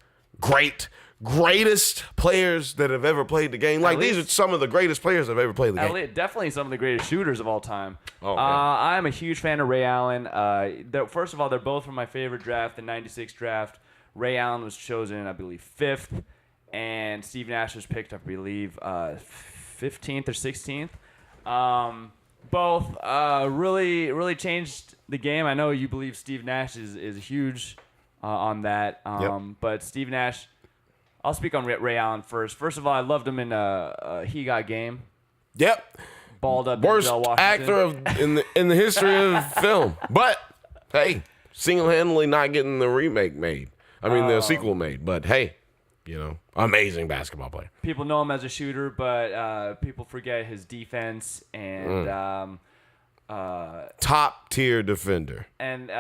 players that have ever played the game? Like, these are some of the greatest players that have ever played the game. Definitely some of the greatest shooters of all time. Oh, man. I'm a huge fan of Ray Allen. First of all, they're both from my favorite draft, the 96 draft. Ray Allen was chosen, I believe, 5th, and Steve Nash was picked, I believe, 15th or 16th. Both really changed the game. I know you believe Steve Nash is huge on that, but Steve Nash, I'll speak on Ray Allen first. First of all, I loved him in He Got Game. Yep. Balled up Worst Denzel Washington. actor in the history of film. But, hey, single-handedly not getting the remake made. I mean, the sequel made. But, hey, amazing basketball player. People know him as a shooter, but people forget his defense and Top-tier defender. and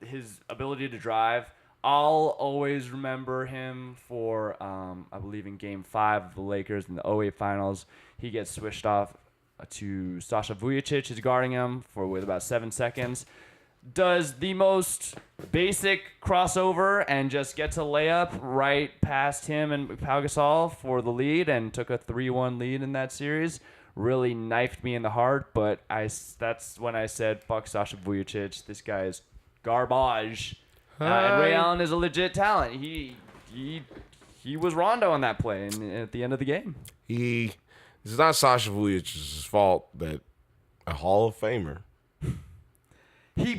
his ability to drive. I'll always remember him for, I believe, in Game 5 of the Lakers in the 2008 Finals. He gets switched off to Sasha Vujacic, who's guarding him with about 7 seconds. Does the most basic crossover and just gets a layup right past him and Pau Gasol for the lead and took a 3-1 lead in that series. Really knifed me in the heart, but that's when I said, fuck Sasha Vujacic. This guy is garbage. And Ray Allen is a legit talent. He was Rondo on that play at the end of the game. It's not Sasha Vujicic's fault that a Hall of Famer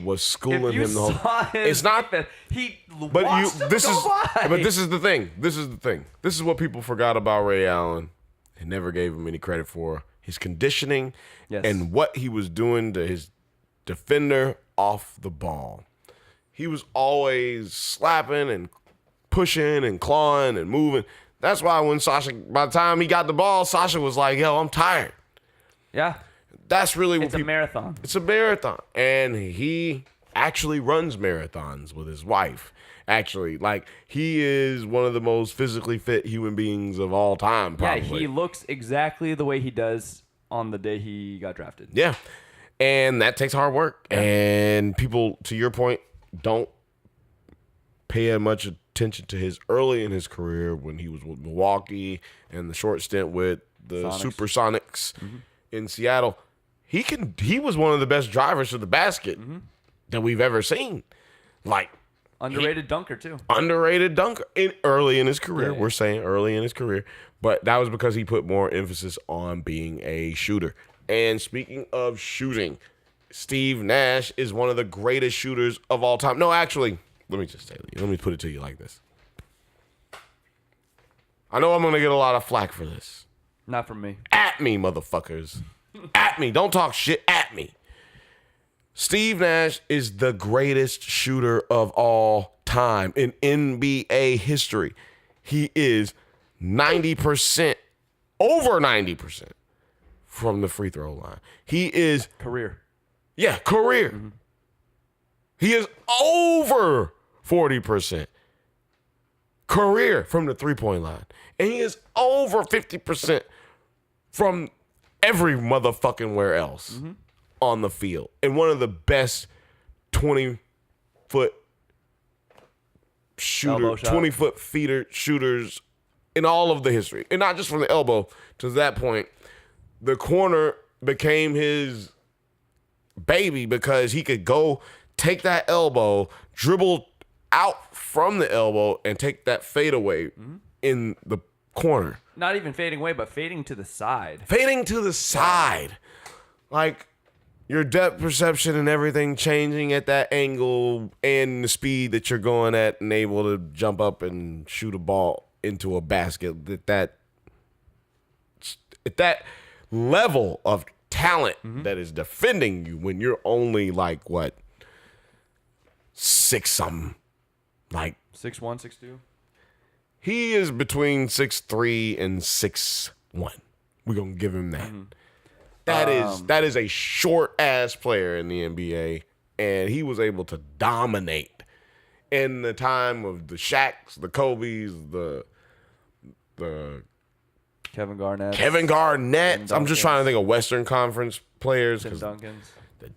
was schooling him the whole. It's not that he. But this is the thing. This is what people forgot about Ray Allen and never gave him any credit for: his conditioning and what he was doing to his defender off the ball. He was always slapping and pushing and clawing and moving. That's why by the time he got the ball, Sasha was like, yo, I'm tired. Yeah. That's really what It's a marathon. It's a marathon. And he actually runs marathons with his wife. Actually, like, he is one of the most physically fit human beings of all time, probably. Yeah, he looks exactly the way he does on the day he got drafted. Yeah. And that takes hard work. Yeah. And people, to your point, don't pay much attention to his early in his career when he was with Milwaukee and the short stint with the Supersonics in Seattle. He was one of the best drivers to the basket that we've ever seen. Like, underrated dunker, too. Underrated dunker early in his career. Yeah. We're saying early in his career. But that was because he put more emphasis on being a shooter. And speaking of shooting, Steve Nash is one of the greatest shooters of all time. No, actually, let me put it to you like this. I know I'm going to get a lot of flack for this. Not from me. At me, motherfuckers. At me. Don't talk shit. At me. Steve Nash is the greatest shooter of all time in NBA history. He is 90%, over 90% from the free throw line. He is... Career. Yeah, career. Mm-hmm. He is over 40% career from the three-point line. And he is over 50% from every motherfucking where else on the field. And one of the best 20-foot shooter, 20-foot feeder shooters in all of the history. And not just from the elbow. To that point, the corner became his baby because he could go take that elbow, dribble out from the elbow, and take that fadeaway in the corner. Not even fading away, but fading to the side. Fading to the side. Like, your depth perception and everything changing at that angle and the speed that you're going at and able to jump up and shoot a ball into a basket. At that level of talent that is defending you when you're only like, what, 6-something. Like 6'1", 6'2". He is between 6'3" and 6'1". We're gonna give him that. That is a short ass player in the NBA, and he was able to dominate in the time of the Shaqs, the Kobes, the Kevin Garnett. I'm just trying to think of Western Conference players. Tim Duncans.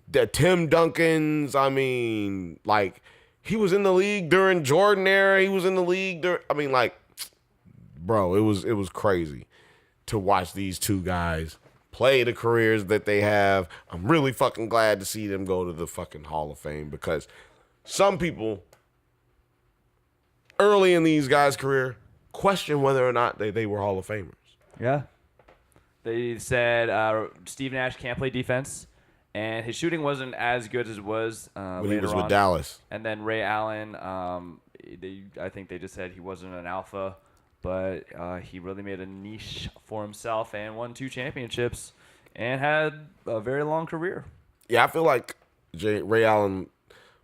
The Tim Duncans. I mean, like, he was in the league during Jordan era. He was in the league during, I mean, like, bro, it was crazy to watch these two guys play the careers that they have. I'm really fucking glad to see them go to the fucking Hall of Fame, because some people early in these guys' career question whether or not they were Hall of Famers. Yeah. They said Steve Nash can't play defense, and his shooting wasn't as good as it was when he was with Dallas. And then Ray Allen, I think they just said he wasn't an alpha, but he really made a niche for himself and won 2 championships and had a very long career. Yeah, I feel like Ray Allen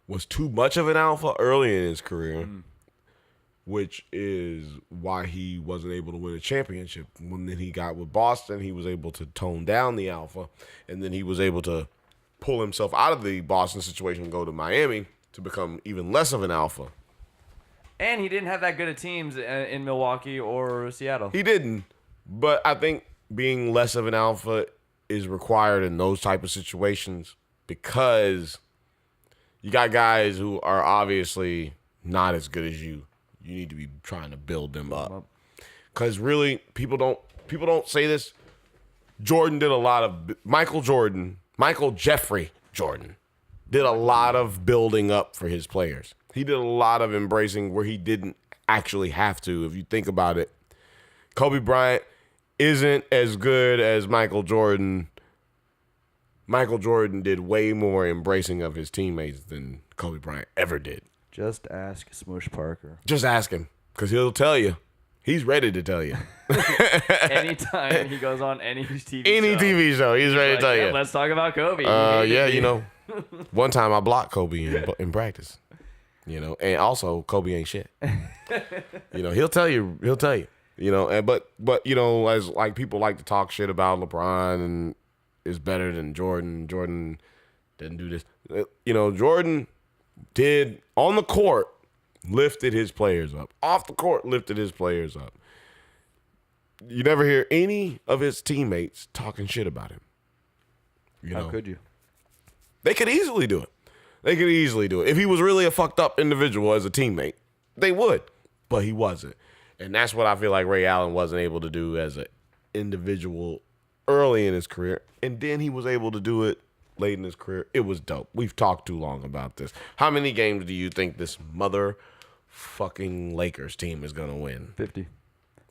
was too much of an alpha early in his career, which is why he wasn't able to win a championship. When then he got with Boston, he was able to tone down the alpha, and then he was able to pull himself out of the Boston situation and go to Miami to become even less of an alpha. And he didn't have that good of teams in Milwaukee or Seattle. He didn't, but I think being less of an alpha is required in those type of situations, because you got guys who are obviously not as good as you. You need to be trying to build them up. Because really, people don't say this. Jordan did a lot of Michael Jeffrey Jordan did a lot of building up for his players. He did a lot of embracing where he didn't actually have to. If you think about it, Kobe Bryant isn't as good as Michael Jordan. Michael Jordan did way more embracing of his teammates than Kobe Bryant ever did. Just ask Smush Parker. Just ask him, because he'll tell you. He's ready to tell you. Anytime he goes on any TV show, he's ready to tell you. Let's talk about Kobe. You know, one time I blocked Kobe in practice. You know, and also Kobe ain't shit. You know, he'll tell you. You know, and but you know, as like people like to talk shit about LeBron and is better than Jordan. Jordan didn't do this. You know, Jordan did on the court, lifted his players up. Off the court, lifted his players up. You never hear any of his teammates talking shit about him. How could you? They could easily do it. If he was really a fucked up individual as a teammate, they would. But he wasn't. And that's what I feel like Ray Allen wasn't able to do as an individual early in his career. And then he was able to do it late in his career. It was dope. We've talked too long about this. How many games do you think this motherfucking Lakers team is going to win? 50.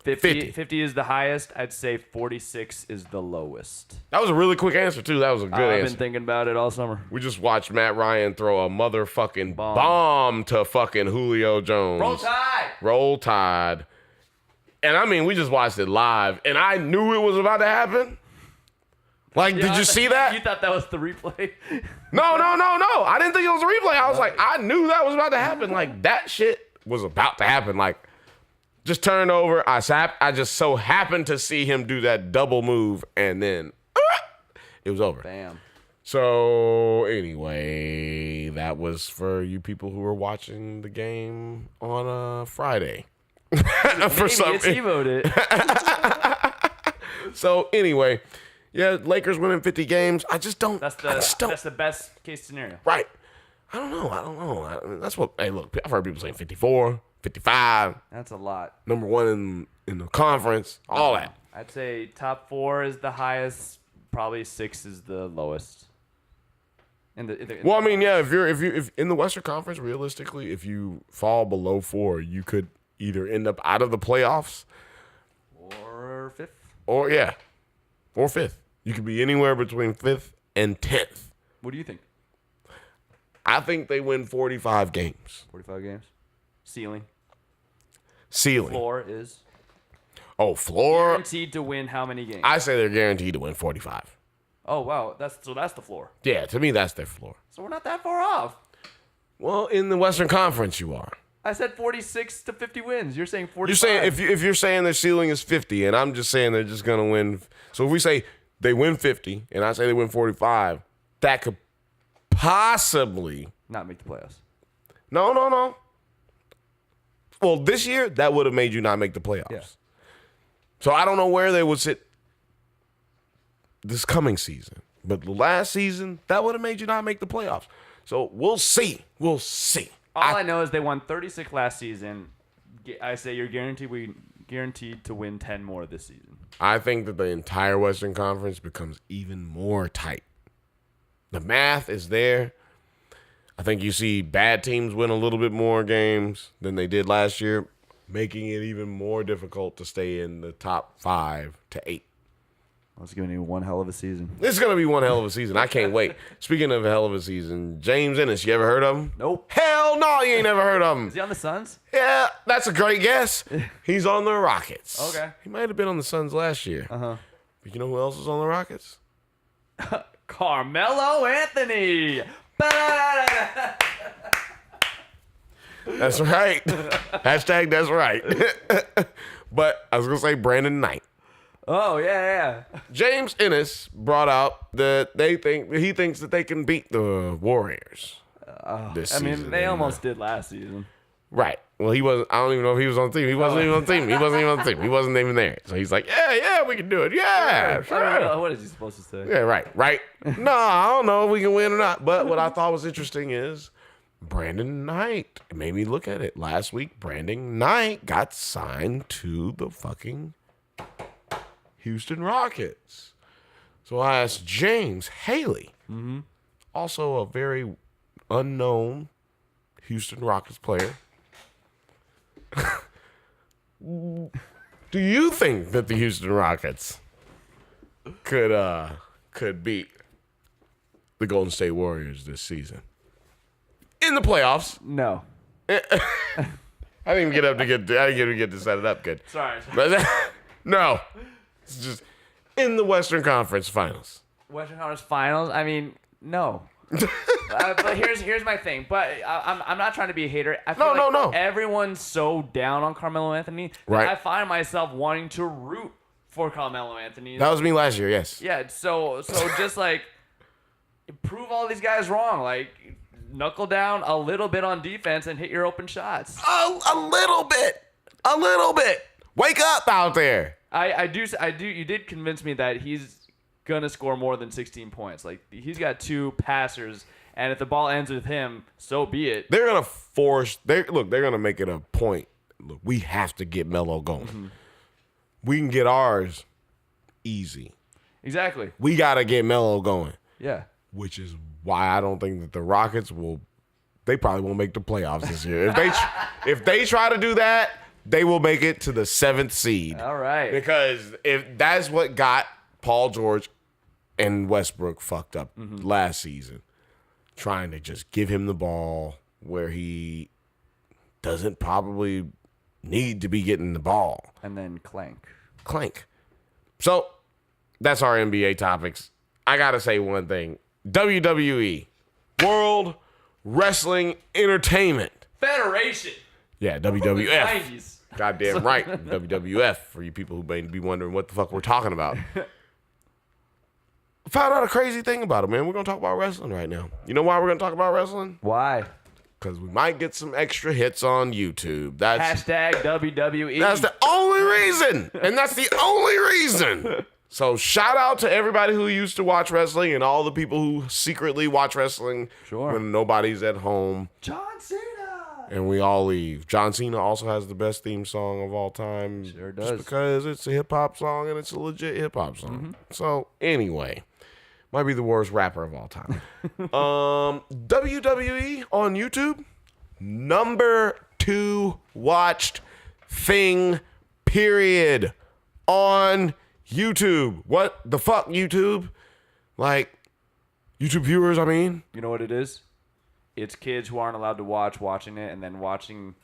50 is the highest. I'd say 46 is the lowest. That was a really quick answer, too. That was a good answer. I've been thinking about it all summer. We just watched Matt Ryan throw a motherfucking bomb to fucking Julio Jones. Roll Tide. And I mean, we just watched it live, and I knew it was about to happen. Like, did you see that? You thought that was the replay? No. I didn't think it was a replay. I was like, I knew that was about to happen. Like, that shit was about to happen. Like, just turned over. I just so happened to see him do that double move, and then it was over. Bam. So, anyway, that was for you people who were watching the game on Friday. For some reason. He voted. So, anyway, yeah, Lakers winning 50 games. That's the best case scenario. Right. I don't know. I mean, that's what, hey, look, I've heard people saying 54, 55. That's a lot. Number one in the conference, all that. I'd say top 4 is the highest. Probably 6 is the lowest. Well, I mean, yeah, if in the Western Conference, realistically, if you fall below 4, you could either end up out of the playoffs or 5th. Or 5th. You could be anywhere between 5th and 10th. What do you think? I think they win 45 games. 45 games. Ceiling. Floor is. Oh, floor. Guaranteed to win how many games? I say they're guaranteed to win 45. Oh, wow. That's the floor. Yeah, to me, that's their floor. So we're not that far off. Well, in the Western Conference, you are. I said 46 to 50 wins. You're saying 45. You're saying if you're saying their ceiling is 50, and I'm just saying they're just gonna win. So if we say they win 50, and I say they win 45, that could possibly not make the playoffs. No. Well, this year that would have made you not make the playoffs. Yeah. So I don't know where they would sit this coming season, but the last season that would have made you not make the playoffs. So we'll see. All I know is they won 36 last season. I say you're guaranteed to win 10 more this season. I think that the entire Western Conference becomes even more tight. The math is there. I think you see bad teams win a little bit more games than they did last year, making it even more difficult to stay in the top 5 to 8. Well, it's going to be one hell of a season. It's going to be one hell of a season. I can't wait. Speaking of a hell of a season, James Ennis, you ever heard of him? Nope. Hell no, you ain't never heard of him. Is he on the Suns? Yeah, that's a great guess. He's on the Rockets. Okay. He might have been on the Suns last year. Uh-huh. But you know who else is on the Rockets? Carmelo Anthony. That's right. Hashtag that's right. But I was going to say Brandon Knight. Oh, yeah. James Ennis brought out that he thinks that they can beat the Warriors this season. I mean, they almost did last season. Right. Well, he wasn't. I don't even know if he was on the team. He wasn't even on the team. He wasn't even there. So he's like, yeah, we can do it. Yeah, sure. I don't know. What is he supposed to say? Yeah, right. No, I don't know if we can win or not. But what I thought was interesting is Brandon Knight. It made me look at it. Last week, Brandon Knight got signed to the fucking Houston Rockets. So I asked James Haley, also a very unknown Houston Rockets player. Do you think that the Houston Rockets could beat the Golden State Warriors this season in the playoffs? No. I didn't even get to set it up good. Sorry. No. It's just in the Western Conference Finals. Western Conference Finals? I mean, no. But here's my thing. But I'm not trying to be a hater. I feel like everyone's so down on Carmelo Anthony that right. I find myself wanting to root for Carmelo Anthony. That was me last year, yes. Yeah, so just like prove all these guys wrong. Like knuckle down a little bit on defense and hit your open shots. A little bit. Wake up out there. I do. You did convince me that he's gonna score more than 16 points. Like, he's got 2 passers, and if the ball ends with him, so be it. They're gonna force. They're gonna make it a point. Look, we have to get Melo going. Mm-hmm. We can get ours easy. Exactly. We gotta get Melo going. Yeah. Which is why I don't think that the Rockets will. They probably won't make the playoffs this year. If they try to do that, they will make it to the 7th seed. All right. Because if that's what got Paul George and Westbrook fucked up last season, trying to just give him the ball where he doesn't probably need to be getting the ball. And then clank. So that's our NBA topics. I got to say one thing. WWE, World Wrestling Entertainment Federation. Yeah, WWF. 90s. Goddamn right. WWF, for you people who may be wondering what the fuck we're talking about. Found out a crazy thing about it, man. We're going to talk about wrestling right now. You know why we're going to talk about wrestling? Why? Because we might get some extra hits on YouTube. That's #WWE. That's the only reason. And that's the only reason. So shout out to everybody who used to watch wrestling and all the people who secretly watch wrestling when nobody's at home. John Cena. And we all leave. John Cena also has the best theme song of all time. Sure does. Just because it's a hip-hop song and it's a legit hip-hop song. Mm-hmm. So, anyway. Might be the worst rapper of all time. WWE on YouTube. Number 2 watched thing, period. On YouTube. What the fuck, YouTube? Like, YouTube viewers, I mean. You know what it is? It's kids who aren't allowed to watching it and then watching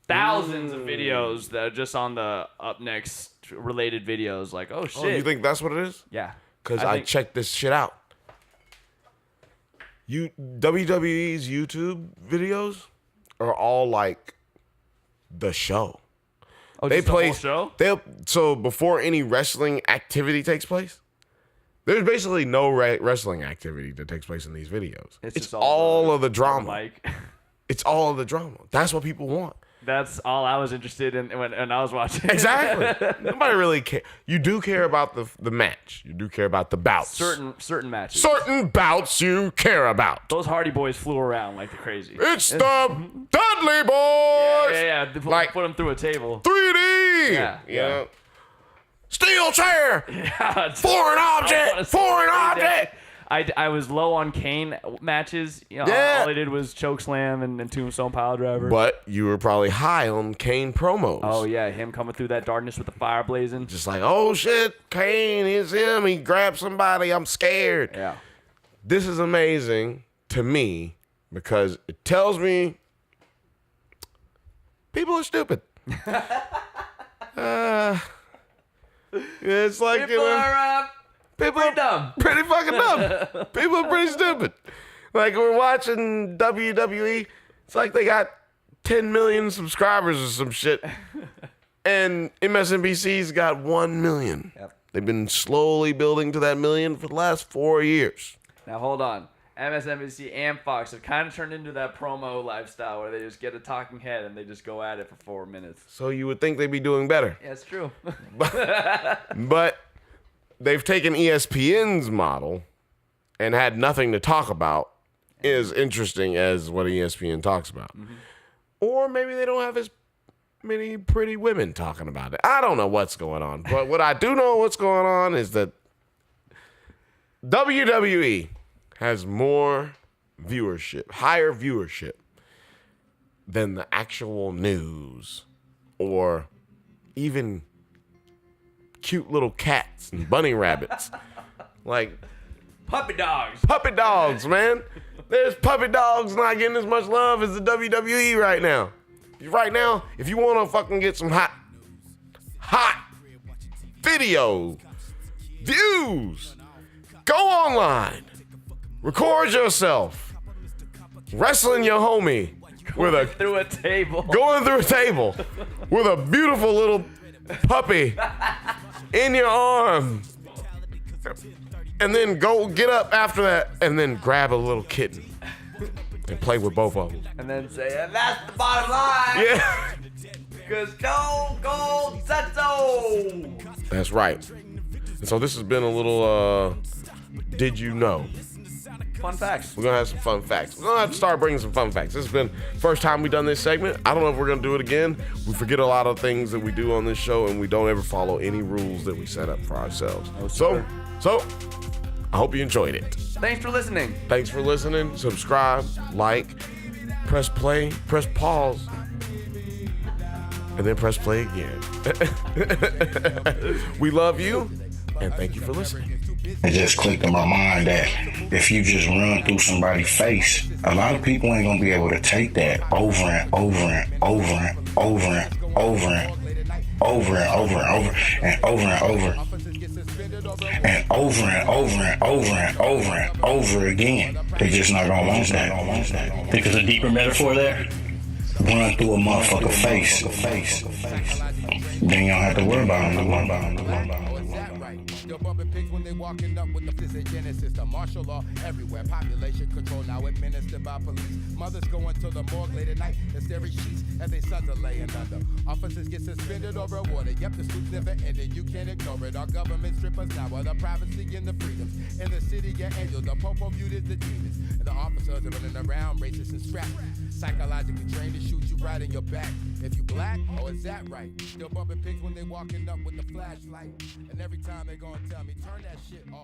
thousands of videos that are just on the up next related videos. Like, oh, shit. Oh, you think that's what it is? Yeah. Because I checked this shit out. WWE's YouTube videos are all like the show. Oh, they play the whole show? So before any wrestling activity takes place, there's basically no wrestling activity that takes place in these videos. It's all of the drama. It's all of the drama. That's what people want. That's all I was interested in when I was watching. Exactly. Nobody really care. You do care about the match. You do care about the bouts. Certain matches. Certain bouts you care about. Those Hardy Boys flew around like crazy. It's the Dudley Boys. Yeah. Like, put them through a table. 3D. Yeah. Steel chair. Yeah. Foreign object. I was low on Kane matches. You know, all they did was choke slam and tombstone pile driver. But you were probably high on Kane promos. Oh yeah, him coming through that darkness with the fire blazing. Just like, oh shit, Kane is him. He grabbed somebody. I'm scared. Yeah. This is amazing to me because it tells me people are stupid. It's like people are pretty dumb. Pretty fucking dumb. People are pretty stupid. Like, we're watching WWE. It's like they got 10 million subscribers or some shit. And MSNBC's got 1 million. Yep. They've been slowly building to that million for the last 4 years. Now, hold on. MSNBC and Fox have kind of turned into that promo lifestyle where they just get a talking head and they just go at it for 4 minutes. So you would think they'd be doing better. Yeah, it's true. But they've taken ESPN's model and had nothing to talk about as interesting as what ESPN talks about. Mm-hmm. Or maybe they don't have as many pretty women talking about it. I don't know what's going on. But what I do know what's going on is that WWE has more viewership, higher viewership than the actual news or even cute little cats and bunny rabbits. Like puppy dogs. Puppy dogs, man. There's puppy dogs not getting as much love as the WWE right now. Right now, if you want to fucking get some hot video views, go online. Record yourself wrestling your homie going through a table with a beautiful little puppy in your arm, and then go get up after that and then grab a little kitten and play with both of them. And then say, and that's the bottom line. Yeah. Because go gold said so. That's right. And so this has been a little, did you know? Fun facts. We're going to have some fun facts. We're going to have to start bringing some fun facts. This has been the first time we've done this segment. I don't know if we're going to do it again. We forget a lot of things that we do on this show, and we don't ever follow any rules that we set up for ourselves. So I hope you enjoyed it. Thanks for listening. Thanks for listening. Subscribe, like, press play, press pause, and then press play again. We love you, and thank you for listening. It just clicked in my mind that if you just run through somebody's face, a lot of people ain't gonna be able to take that over and over and over and over and over and over and over and over and over and over and over and over and over and over and over again. They just not gonna want that. Think there's a deeper metaphor there? Run through a motherfucker face. Then you don't have to worry about them. Still bumping pigs when they walking up with the physigenesis. The martial law everywhere. Population control now administered by police. Mothers going to the morgue late at night. Hysteria sheets as they sons are laying under. Officers get suspended or rewarded. Yep, the sleuths never ended. You can't ignore it. Our government strip us now of the privacy and the freedoms. In the city, get angels. The popo viewed as the demons. And the officers are running around, racist and strapped. Psychologically trained to shoot you right in your back. If you black, oh, is that right? Still bumping pigs when they walking up with the flashlight. And every time they gonna tell me, turn that shit off.